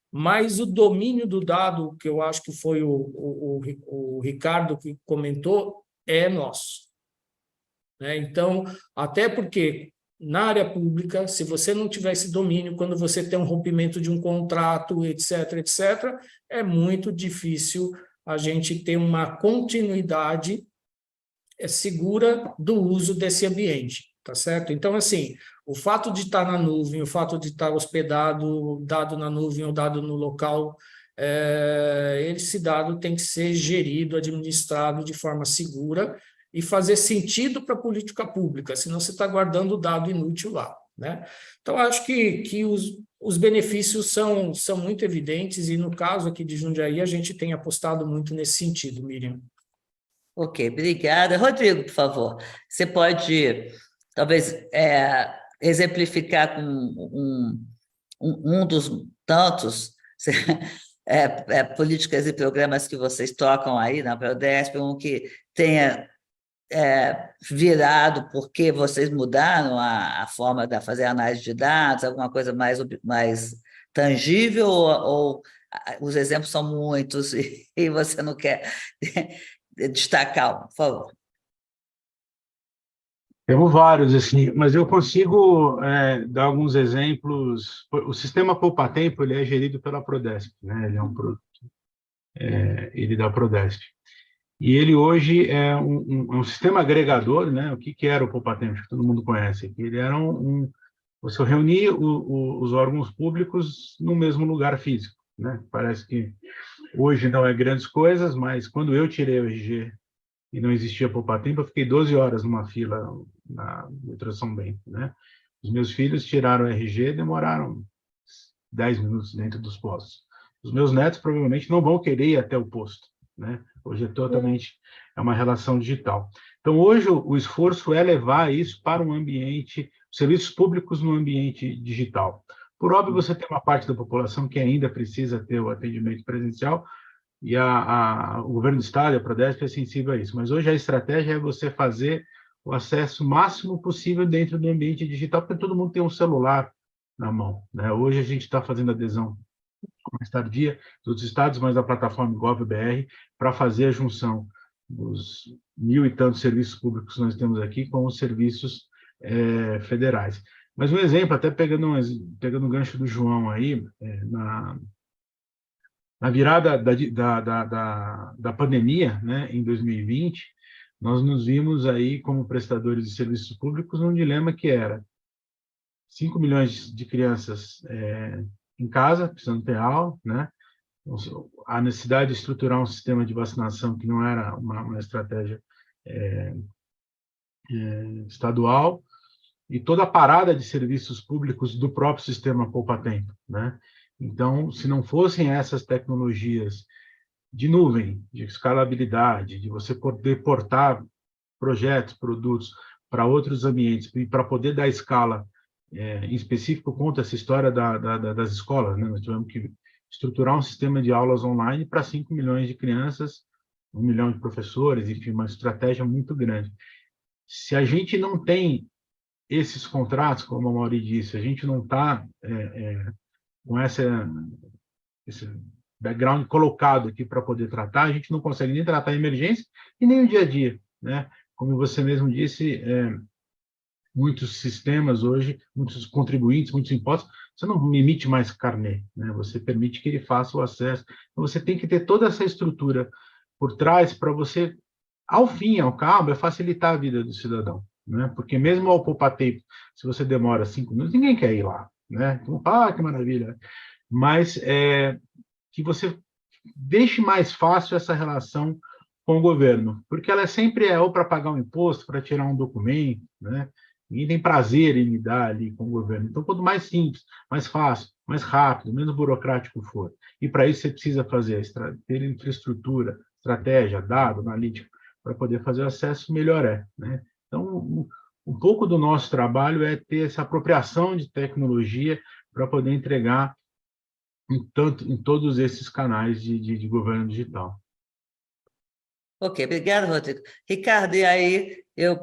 mas o domínio do dado, que eu acho que foi o Ricardo que comentou, é nosso. Então, até porque na área pública, se você não tiver esse domínio, quando você tem um rompimento de um contrato, etc., é muito difícil a gente ter uma continuidade segura do uso desse ambiente, tá certo? Então, assim, o fato de estar na nuvem, o fato de estar hospedado, dado na nuvem ou dado no local, esse dado tem que ser gerido, administrado de forma segura e fazer sentido para a política pública, senão você está guardando dado inútil lá, né? Então, acho que os benefícios são muito evidentes e, no caso aqui de Jundiaí, a gente tem apostado muito nesse sentido, Miriam. Ok, obrigada. Rodrigo, por favor, você pode, talvez, exemplificar com um dos tantos políticas e programas que vocês tocam aí na Prodesp, um que tenha virado porque vocês mudaram a forma de fazer análise de dados, alguma coisa mais tangível, ou os exemplos são muitos e você não quer destacar, por favor? Temos vários, assim, mas eu consigo dar alguns exemplos. O sistema Poupa Tempo, ele é gerido pela Prodesp, né? Ele é um produto ele da Prodesp. E ele hoje é um sistema agregador, né? O que era o Poupa Tempo, que todo mundo conhece? Ele era você reunia os órgãos públicos no mesmo lugar físico, né? Parece que hoje não é grandes coisas, mas quando eu tirei o RG e não existia Poupa Tempo, eu fiquei 12 horas numa fila na metrô São Bento, né? Os meus filhos tiraram o RG e demoraram 10 minutos dentro dos postos. Os meus netos provavelmente não vão querer ir até o posto, né? Hoje é uma relação digital. Então, hoje, o esforço é levar isso para um ambiente, serviços públicos no ambiente digital. Por óbvio, você tem uma parte da população que ainda precisa ter o atendimento presencial, e o governo do estado, a Prodesp, é sensível a isso. Mas hoje a estratégia é você fazer o acesso máximo possível dentro do ambiente digital, porque todo mundo tem um celular na mão, né? Hoje a gente está fazendo adesão mais tardia dos estados, mas da plataforma GovBR, para fazer a junção dos 1.000 e tantos serviços públicos que nós temos aqui com os serviços federais. Mas um exemplo, até pegando o gancho do João aí, na virada da pandemia, né, em 2020, nós nos vimos aí como prestadores de serviços públicos num dilema que era 5 milhões de crianças em casa, precisando ter aula, né? A necessidade de estruturar um sistema de vacinação que não era uma estratégia estadual, e toda a parada de serviços públicos do próprio sistema Poupa Tempo, né? Então, se não fossem essas tecnologias de nuvem, de escalabilidade, de você poder portar projetos, produtos para outros ambientes, e para poder dar escala, em específico, conta essa história das escolas, né? Nós tivemos que estruturar um sistema de aulas online para 5 milhões de crianças, 1 milhão de professores, enfim, uma estratégia muito grande. Se a gente não tem esses contratos, como a Mauri disse, a gente não está com esse background colocado aqui para poder tratar, a gente não consegue nem tratar a emergência e nem o dia a dia, né? Como você mesmo disse, muitos sistemas hoje, muitos contribuintes, muitos impostos, você não emite mais carnê, né? Você permite que ele faça o acesso. Então, você tem que ter toda essa estrutura por trás para você, ao fim e ao cabo, facilitar a vida do cidadão, né? Porque mesmo ao Poupa Tempo, se você demora 5 minutos, ninguém quer ir lá, né? Então, que maravilha! Mas que você deixe mais fácil essa relação com o governo, porque ela sempre ou para pagar um imposto, para tirar um documento, né? Ninguém tem prazer em lidar ali com o governo. Então, quanto mais simples, mais fácil, mais rápido, menos burocrático for, e para isso você precisa ter infraestrutura, estratégia, dado, analítica, para poder fazer acesso, melhor é, né? Então, um pouco do nosso trabalho é ter essa apropriação de tecnologia para poder entregar em todos esses canais de governo digital. Ok, obrigado, Rodrigo. Ricardo, e aí eu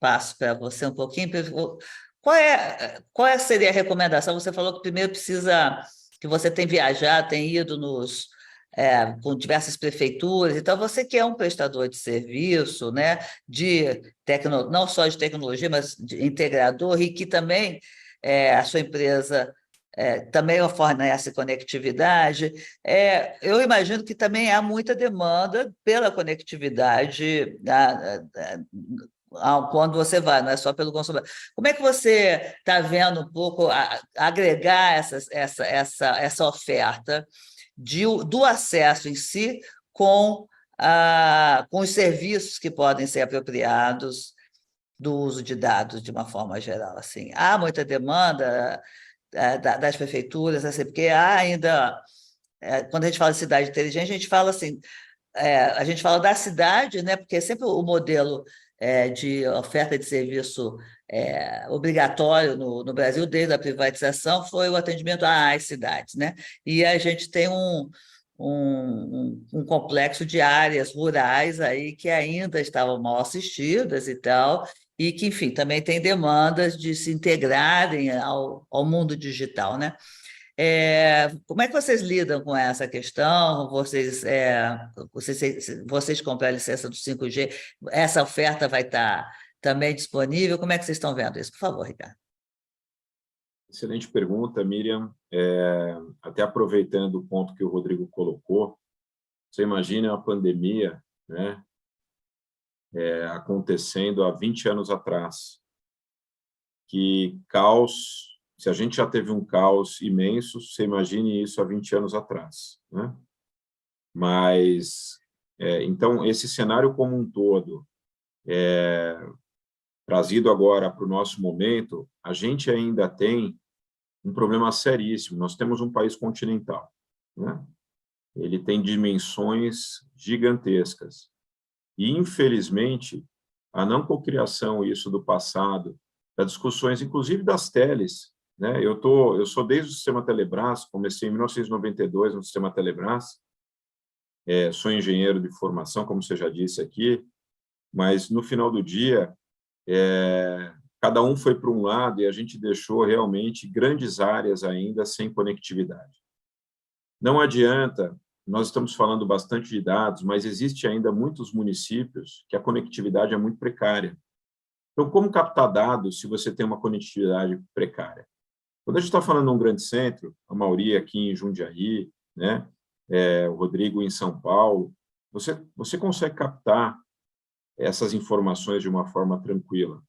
passo para você um pouquinho. Qual seria a recomendação? Você falou que primeiro precisa, que você tem viajado, tem ido com diversas prefeituras, então você que é um prestador de serviço, né, não só de tecnologia, mas de integrador, e que também a sua empresa também fornece conectividade. Eu imagino que também há muita demanda pela conectividade quando você vai, não é só pelo consumidor. Como é que você está vendo um pouco agregar essa oferta do acesso em si com os serviços que podem ser apropriados do uso de dados de uma forma geral? Assim, há muita demanda das prefeituras, assim, porque há ainda, quando a gente fala de cidade inteligente, a gente fala assim, a gente fala da cidade, né, porque sempre o modelo de oferta de serviço obrigatório no Brasil, desde a privatização, foi o atendimento às cidades, né? E a gente tem um complexo de áreas rurais aí que ainda estavam mal assistidas e tal, e que, enfim, também tem demandas de se integrarem ao mundo digital, né? Como é que vocês lidam com essa questão? Vocês compram a licença do 5G, essa oferta vai estar também disponível? Como é que vocês estão vendo isso? Por favor, Ricardo. Excelente pergunta, Miriam. Até aproveitando o ponto que o Rodrigo colocou, você imagina a pandemia, né, acontecendo há 20 anos atrás. Que caos, se a gente já teve um caos imenso, você imagine isso há 20 anos atrás, né? Mas, então, esse cenário como um todo, trazido agora para o nosso momento, a gente ainda tem um problema seríssimo. Nós temos um país continental, né? Ele tem dimensões gigantescas. E, infelizmente, a não cocriação, isso do passado, das discussões, inclusive das teles, né? Eu sou desde o Sistema Telebrás, comecei em 1992 no Sistema Telebrás, sou engenheiro de formação, como você já disse aqui, mas, no final do dia, cada um foi para um lado e a gente deixou realmente grandes áreas ainda sem conectividade. Não adianta, nós estamos falando bastante de dados, mas existe ainda muitos municípios que a conectividade é muito precária. Então, como captar dados se você tem uma conectividade precária? Quando a gente está falando de um grande centro, a maioria aqui em Jundiaí, né, o Rodrigo em São Paulo, você consegue captar essas informações de uma forma tranquila,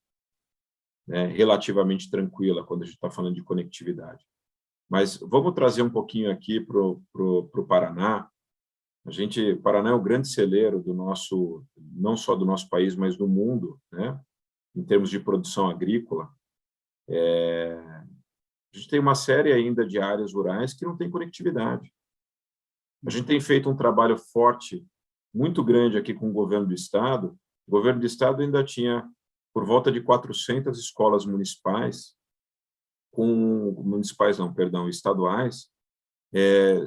né, relativamente tranquila, quando a gente está falando de conectividade. Mas vamos trazer um pouquinho aqui para o Paraná. Paraná é o grande celeiro do nosso, não só do nosso país, mas do mundo, né, em termos de produção agrícola. A gente tem uma série ainda de áreas rurais que não tem conectividade. A gente tem feito um trabalho forte, muito grande aqui com o governo do Estado. O governo do Estado ainda tinha por volta de 400 escolas municipais, estaduais,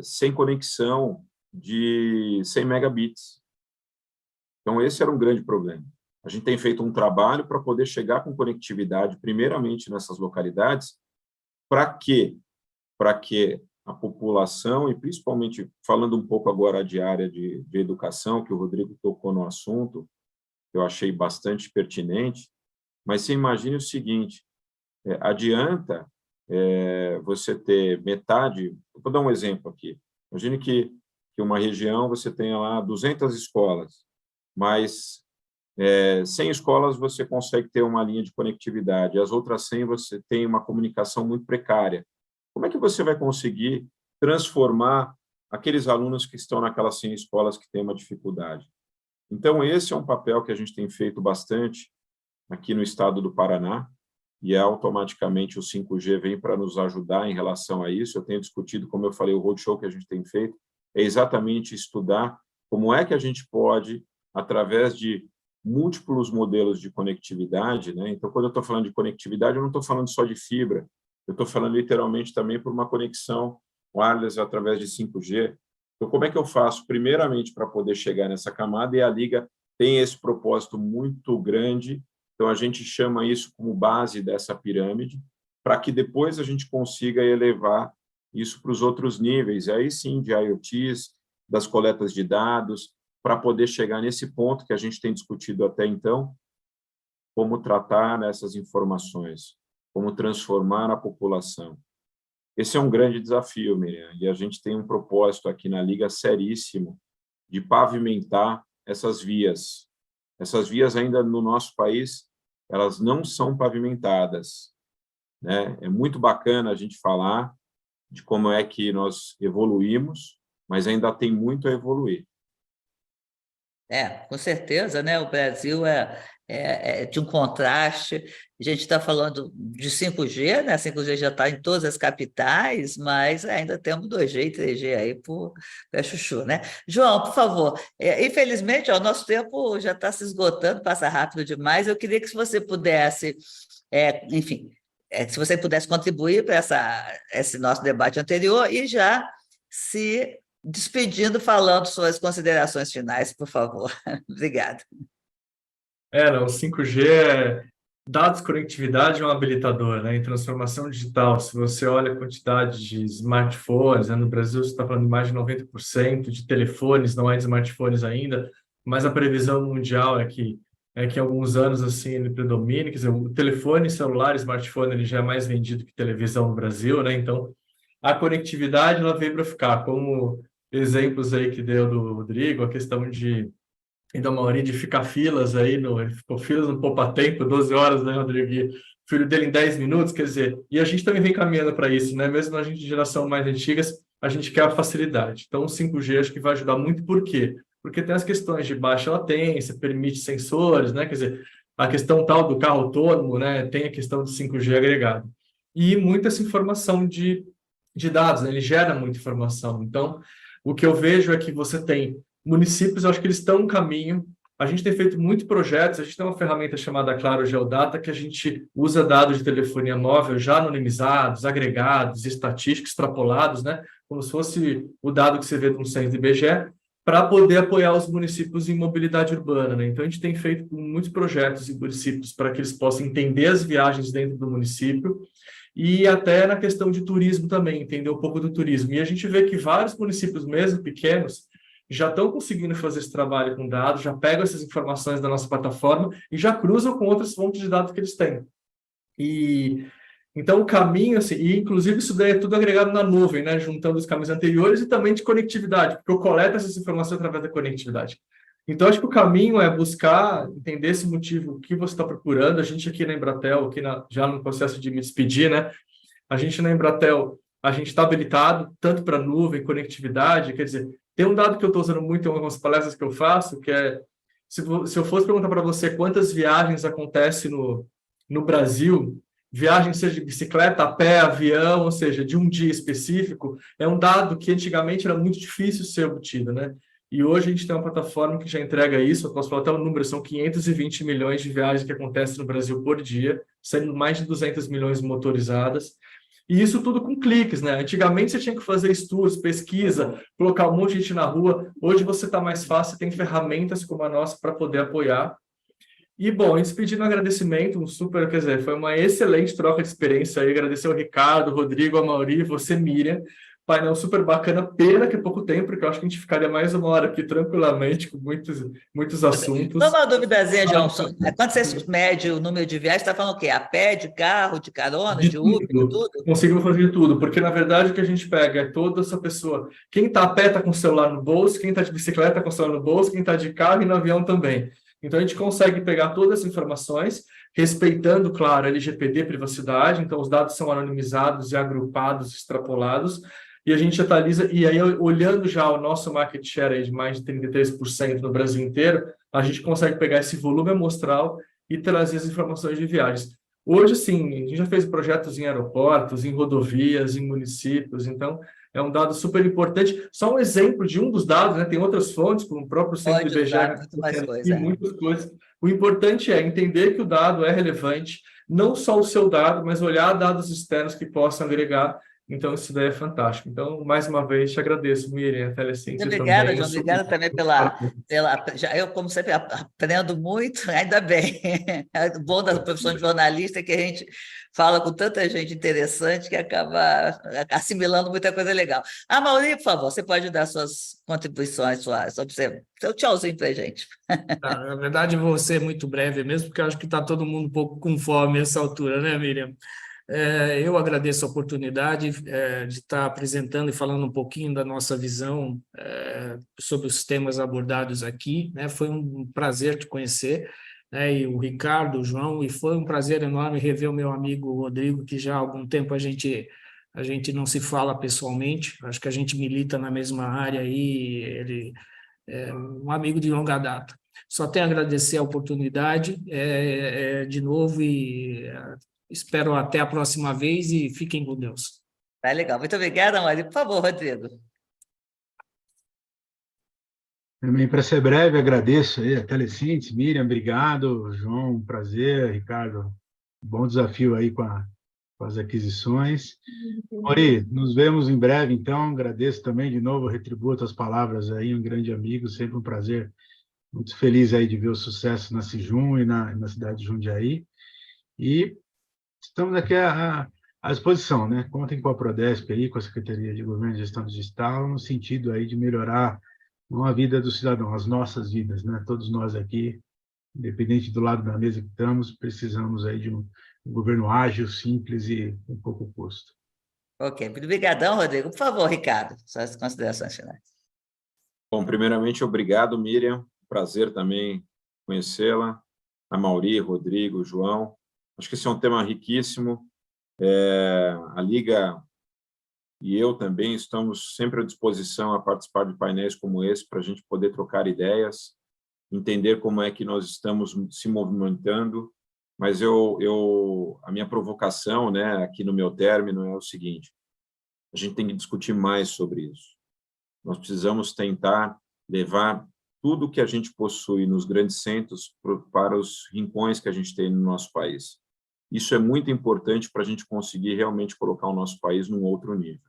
sem conexão de 100 megabits. Então, esse era um grande problema. A gente tem feito um trabalho para poder chegar com conectividade, primeiramente nessas localidades. Para quê? Para que a população, e principalmente falando um pouco agora de área de educação, que o Rodrigo tocou no assunto, que eu achei bastante pertinente, mas você imagine o seguinte, adianta você ter metade, vou dar um exemplo aqui, imagine que uma região você tenha lá 200 escolas, mas 100 escolas você consegue ter uma linha de conectividade, as outras 100 você tem uma comunicação muito precária. como é que você vai conseguir transformar aqueles alunos que estão naquelas 100 escolas que têm uma dificuldade? Então, esse é um papel que a gente tem feito bastante aqui no estado do Paraná, e automaticamente o 5G vem para nos ajudar em relação a isso. Eu tenho discutido, como eu falei, o roadshow que a gente tem feito é exatamente estudar como é que a gente pode, através de múltiplos modelos de conectividade, né? Então, quando eu estou falando de conectividade, eu não estou falando só de fibra, eu estou falando literalmente também por uma conexão wireless através de 5G. Então, como é que eu faço, primeiramente, para poder chegar nessa camada? E a Liga tem esse propósito muito grande, então a gente chama isso como base dessa pirâmide, para que depois a gente consiga elevar isso para os outros níveis, aí sim, de IoTs, das coletas de dados, para poder chegar nesse ponto que a gente tem discutido até então, como tratar essas informações, como transformar a população. Esse é um grande desafio, Miriam, e a gente tem um propósito aqui na Liga seríssimo de pavimentar essas vias. Essas vias ainda no nosso país, elas não são pavimentadas, né? É muito bacana a gente falar de como é que nós evoluímos, mas ainda tem muito a evoluir. Com certeza, né? O Brasil é de um contraste. A gente está falando de 5G, né? 5G já está em todas as capitais, mas ainda temos 2G e 3G aí por pé chuchu, né? João, por favor, infelizmente, o nosso tempo já está se esgotando, passa rápido demais. Eu queria que se você pudesse, enfim, se você pudesse contribuir para esse nosso debate anterior e já se despedindo, falando suas considerações finais, por favor. Obrigada. Não, 5G é dados, conectividade é um habilitador, né? Em transformação digital, se você olha a quantidade de smartphones, né? No Brasil você está falando de mais de 90% de telefones, não é de smartphones ainda, mas a previsão mundial é que em alguns anos assim ele predomine, quer dizer, o telefone celular, smartphone, ele já é mais vendido que televisão no Brasil, né? Então, a conectividade ela veio para ficar, como exemplos aí que deu do Rodrigo, a questão e da Mauri de ficar filas aí, ele ficou filas no poupa-tempo, 12 horas, né, Rodrigo? E o filho dele em 10 minutos, quer dizer, e a gente também vem caminhando para isso, né? Mesmo a gente de geração mais antigas, a gente quer a facilidade. Então, o 5G acho que vai ajudar muito, por quê? Porque tem as questões de baixa latência, permite sensores, né? Quer dizer, a questão tal do carro autônomo, né? Tem a questão do 5G agregado. E muita essa informação de dados, né? Ele gera muita informação. Então, o que eu vejo é que você tem municípios, eu acho que eles estão no caminho. A gente tem feito muitos projetos, a gente tem uma ferramenta chamada Claro Geodata, que a gente usa dados de telefonia móvel já anonimizados, agregados, estatísticos, extrapolados, né? Como se fosse o dado que você vê no censo do IBGE, para poder apoiar os municípios em mobilidade urbana, né? Então, a gente tem feito muitos projetos em municípios para que eles possam entender as viagens dentro do município, e até na questão de turismo também, entender um pouco do turismo. E a gente vê que vários municípios, mesmo pequenos, já estão conseguindo fazer esse trabalho com dados, já pegam essas informações da nossa plataforma e já cruzam com outras fontes de dados que eles têm. E então o caminho, assim, e inclusive isso daí é tudo agregado na nuvem, né, juntando os caminhos anteriores e também de conectividade, porque eu coleto essas informações através da conectividade. Então, acho que o caminho é buscar entender esse motivo que você está procurando. A gente aqui na Embratel, já no processo de me despedir, né? A gente na Embratel, a gente está habilitado tanto para nuvem, conectividade, quer dizer, tem um dado que eu estou usando muito em algumas palestras que eu faço, que é, se eu fosse perguntar para você quantas viagens acontecem no Brasil, viagem seja de bicicleta, a pé, avião, ou seja, de um dia específico, é um dado que antigamente era muito difícil ser obtido, né? E hoje a gente tem uma plataforma que já entrega isso, eu posso falar até o número, são 520 milhões de viagens que acontecem no Brasil por dia, sendo mais de 200 milhões motorizadas, e isso tudo com cliques, né? Antigamente você tinha que fazer estudos, pesquisa, colocar um monte de gente na rua, hoje você está mais fácil, tem ferramentas como a nossa para poder apoiar. E, bom, a gente pedindo um agradecimento, quer dizer, foi uma excelente troca de experiência aí, agradecer ao Ricardo, Rodrigo, a Mauri, você, Miriam, painel super bacana, pena que é pouco tempo, porque eu acho que a gente ficaria mais uma hora aqui tranquilamente, com muitos assuntos. Só uma duvidazinha, João. Quando você mede o número de viagens, você está falando o quê? A pé, de carro, de carona, de Uber, de tudo? Conseguimos fazer de tudo, porque, na verdade, o que a gente pega é toda essa pessoa. Quem está a pé está com o celular no bolso, quem está de bicicleta está com o celular no bolso, quem está de carro e no avião também. Então, a gente consegue pegar todas as informações, respeitando, claro, a LGPD, privacidade, então os dados são anonimizados e agrupados, extrapolados, e a gente atualiza, e aí olhando já o nosso market share aí de mais de 33% no Brasil inteiro, a gente consegue pegar esse volume amostral e trazer as informações de viagens. Hoje, sim, a gente já fez projetos em aeroportos, em rodovias, em municípios, então é um dado super importante. Só um exemplo de um dos dados, né? Tem outras fontes, como o próprio Centro Pode IBGE, usar muito mais coisa. e muitas coisas. O importante é entender que o dado é relevante, não só o seu dado, mas olhar dados externos que possam agregar. Então, isso daí é fantástico. Então, mais uma vez, te agradeço, Miriam, a Telecíntese Muito obrigada, também. João. Obrigada também eu, como sempre, aprendo muito, ainda bem. O bom da profissão de jornalista é que a gente fala com tanta gente interessante que acaba assimilando muita coisa legal. Mauri, por favor, você pode dar suas contribuições, seu tchauzinho para a gente. Na verdade, vou ser muito breve mesmo, porque eu acho que está todo mundo um pouco com fome nessa altura, né, Miriam? Eu agradeço a oportunidade de estar apresentando e falando um pouquinho da nossa visão sobre os temas abordados aqui, né? Foi um prazer te conhecer, né? E o Ricardo, o João, e foi um prazer enorme rever o meu amigo Rodrigo, que já há algum tempo a gente não se fala pessoalmente, acho que a gente milita na mesma área aí, ele é um amigo de longa data. Só tenho a agradecer a oportunidade de novo e espero até a próxima vez e fiquem com Deus. Tá legal. Muito obrigada, Mauri. Por favor, Rodrigo. Também, para ser breve, agradeço aí a Telecíntese, Miriam, obrigado, João, um prazer, Ricardo, bom desafio aí com as aquisições. Mauri, nos vemos em breve, então, agradeço também de novo, retribuo as palavras aí, um grande amigo, sempre um prazer, muito feliz aí de ver o sucesso na Sijum e na cidade de Jundiaí, e estamos aqui à disposição, né? Contem com a Prodesp aí, com a Secretaria de Governo e Gestão Digital, no sentido aí de melhorar não a vida do cidadão, as nossas vidas, né? Todos nós aqui, independente do lado da mesa que estamos, precisamos aí de um governo ágil, simples e com pouco custo. Ok, muito obrigadão, Rodrigo. Por favor, Ricardo, suas considerações finais. Bom, primeiramente, obrigado, Miriam. Prazer também conhecê-la. A Mauri, Rodrigo, João. Acho que esse é um tema riquíssimo. A Liga e eu também estamos sempre à disposição a participar de painéis como esse para a gente poder trocar ideias, entender como é que nós estamos se movimentando. Mas a minha provocação, né, aqui no meu término é o seguinte: a gente tem que discutir mais sobre isso. Nós precisamos tentar levar tudo que a gente possui nos grandes centros para os rincões que a gente tem no nosso país. Isso é muito importante para a gente conseguir realmente colocar o nosso país num outro nível.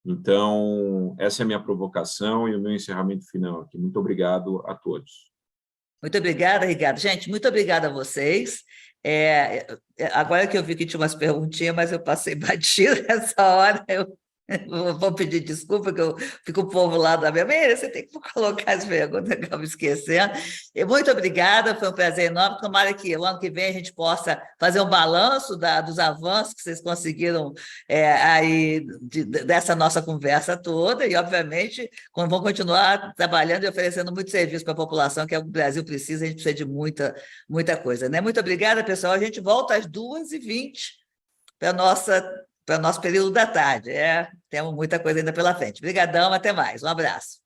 Então, essa é a minha provocação e o meu encerramento final aqui. Muito obrigado a todos. Muito obrigada, Ricardo. Gente, muito obrigada a vocês. Agora que eu vi que tinha umas perguntinhas, mas eu passei batido nessa hora, eu vou pedir desculpa, que eu fico o povo lá da minha mesa, você tem que colocar as perguntas que eu acabo esquecendo. Muito obrigada, foi um prazer enorme. Tomara que o ano que vem a gente possa fazer um balanço dos avanços que vocês conseguiram aí dessa nossa conversa toda, e, obviamente, vão continuar trabalhando e oferecendo muito serviço para a população, que é o que o Brasil precisa, a gente precisa de muita coisa, né? Muito obrigada, pessoal. A gente volta às 2h20 para o nosso período da tarde. Temos muita coisa ainda pela frente. Obrigadão, até mais. Um abraço.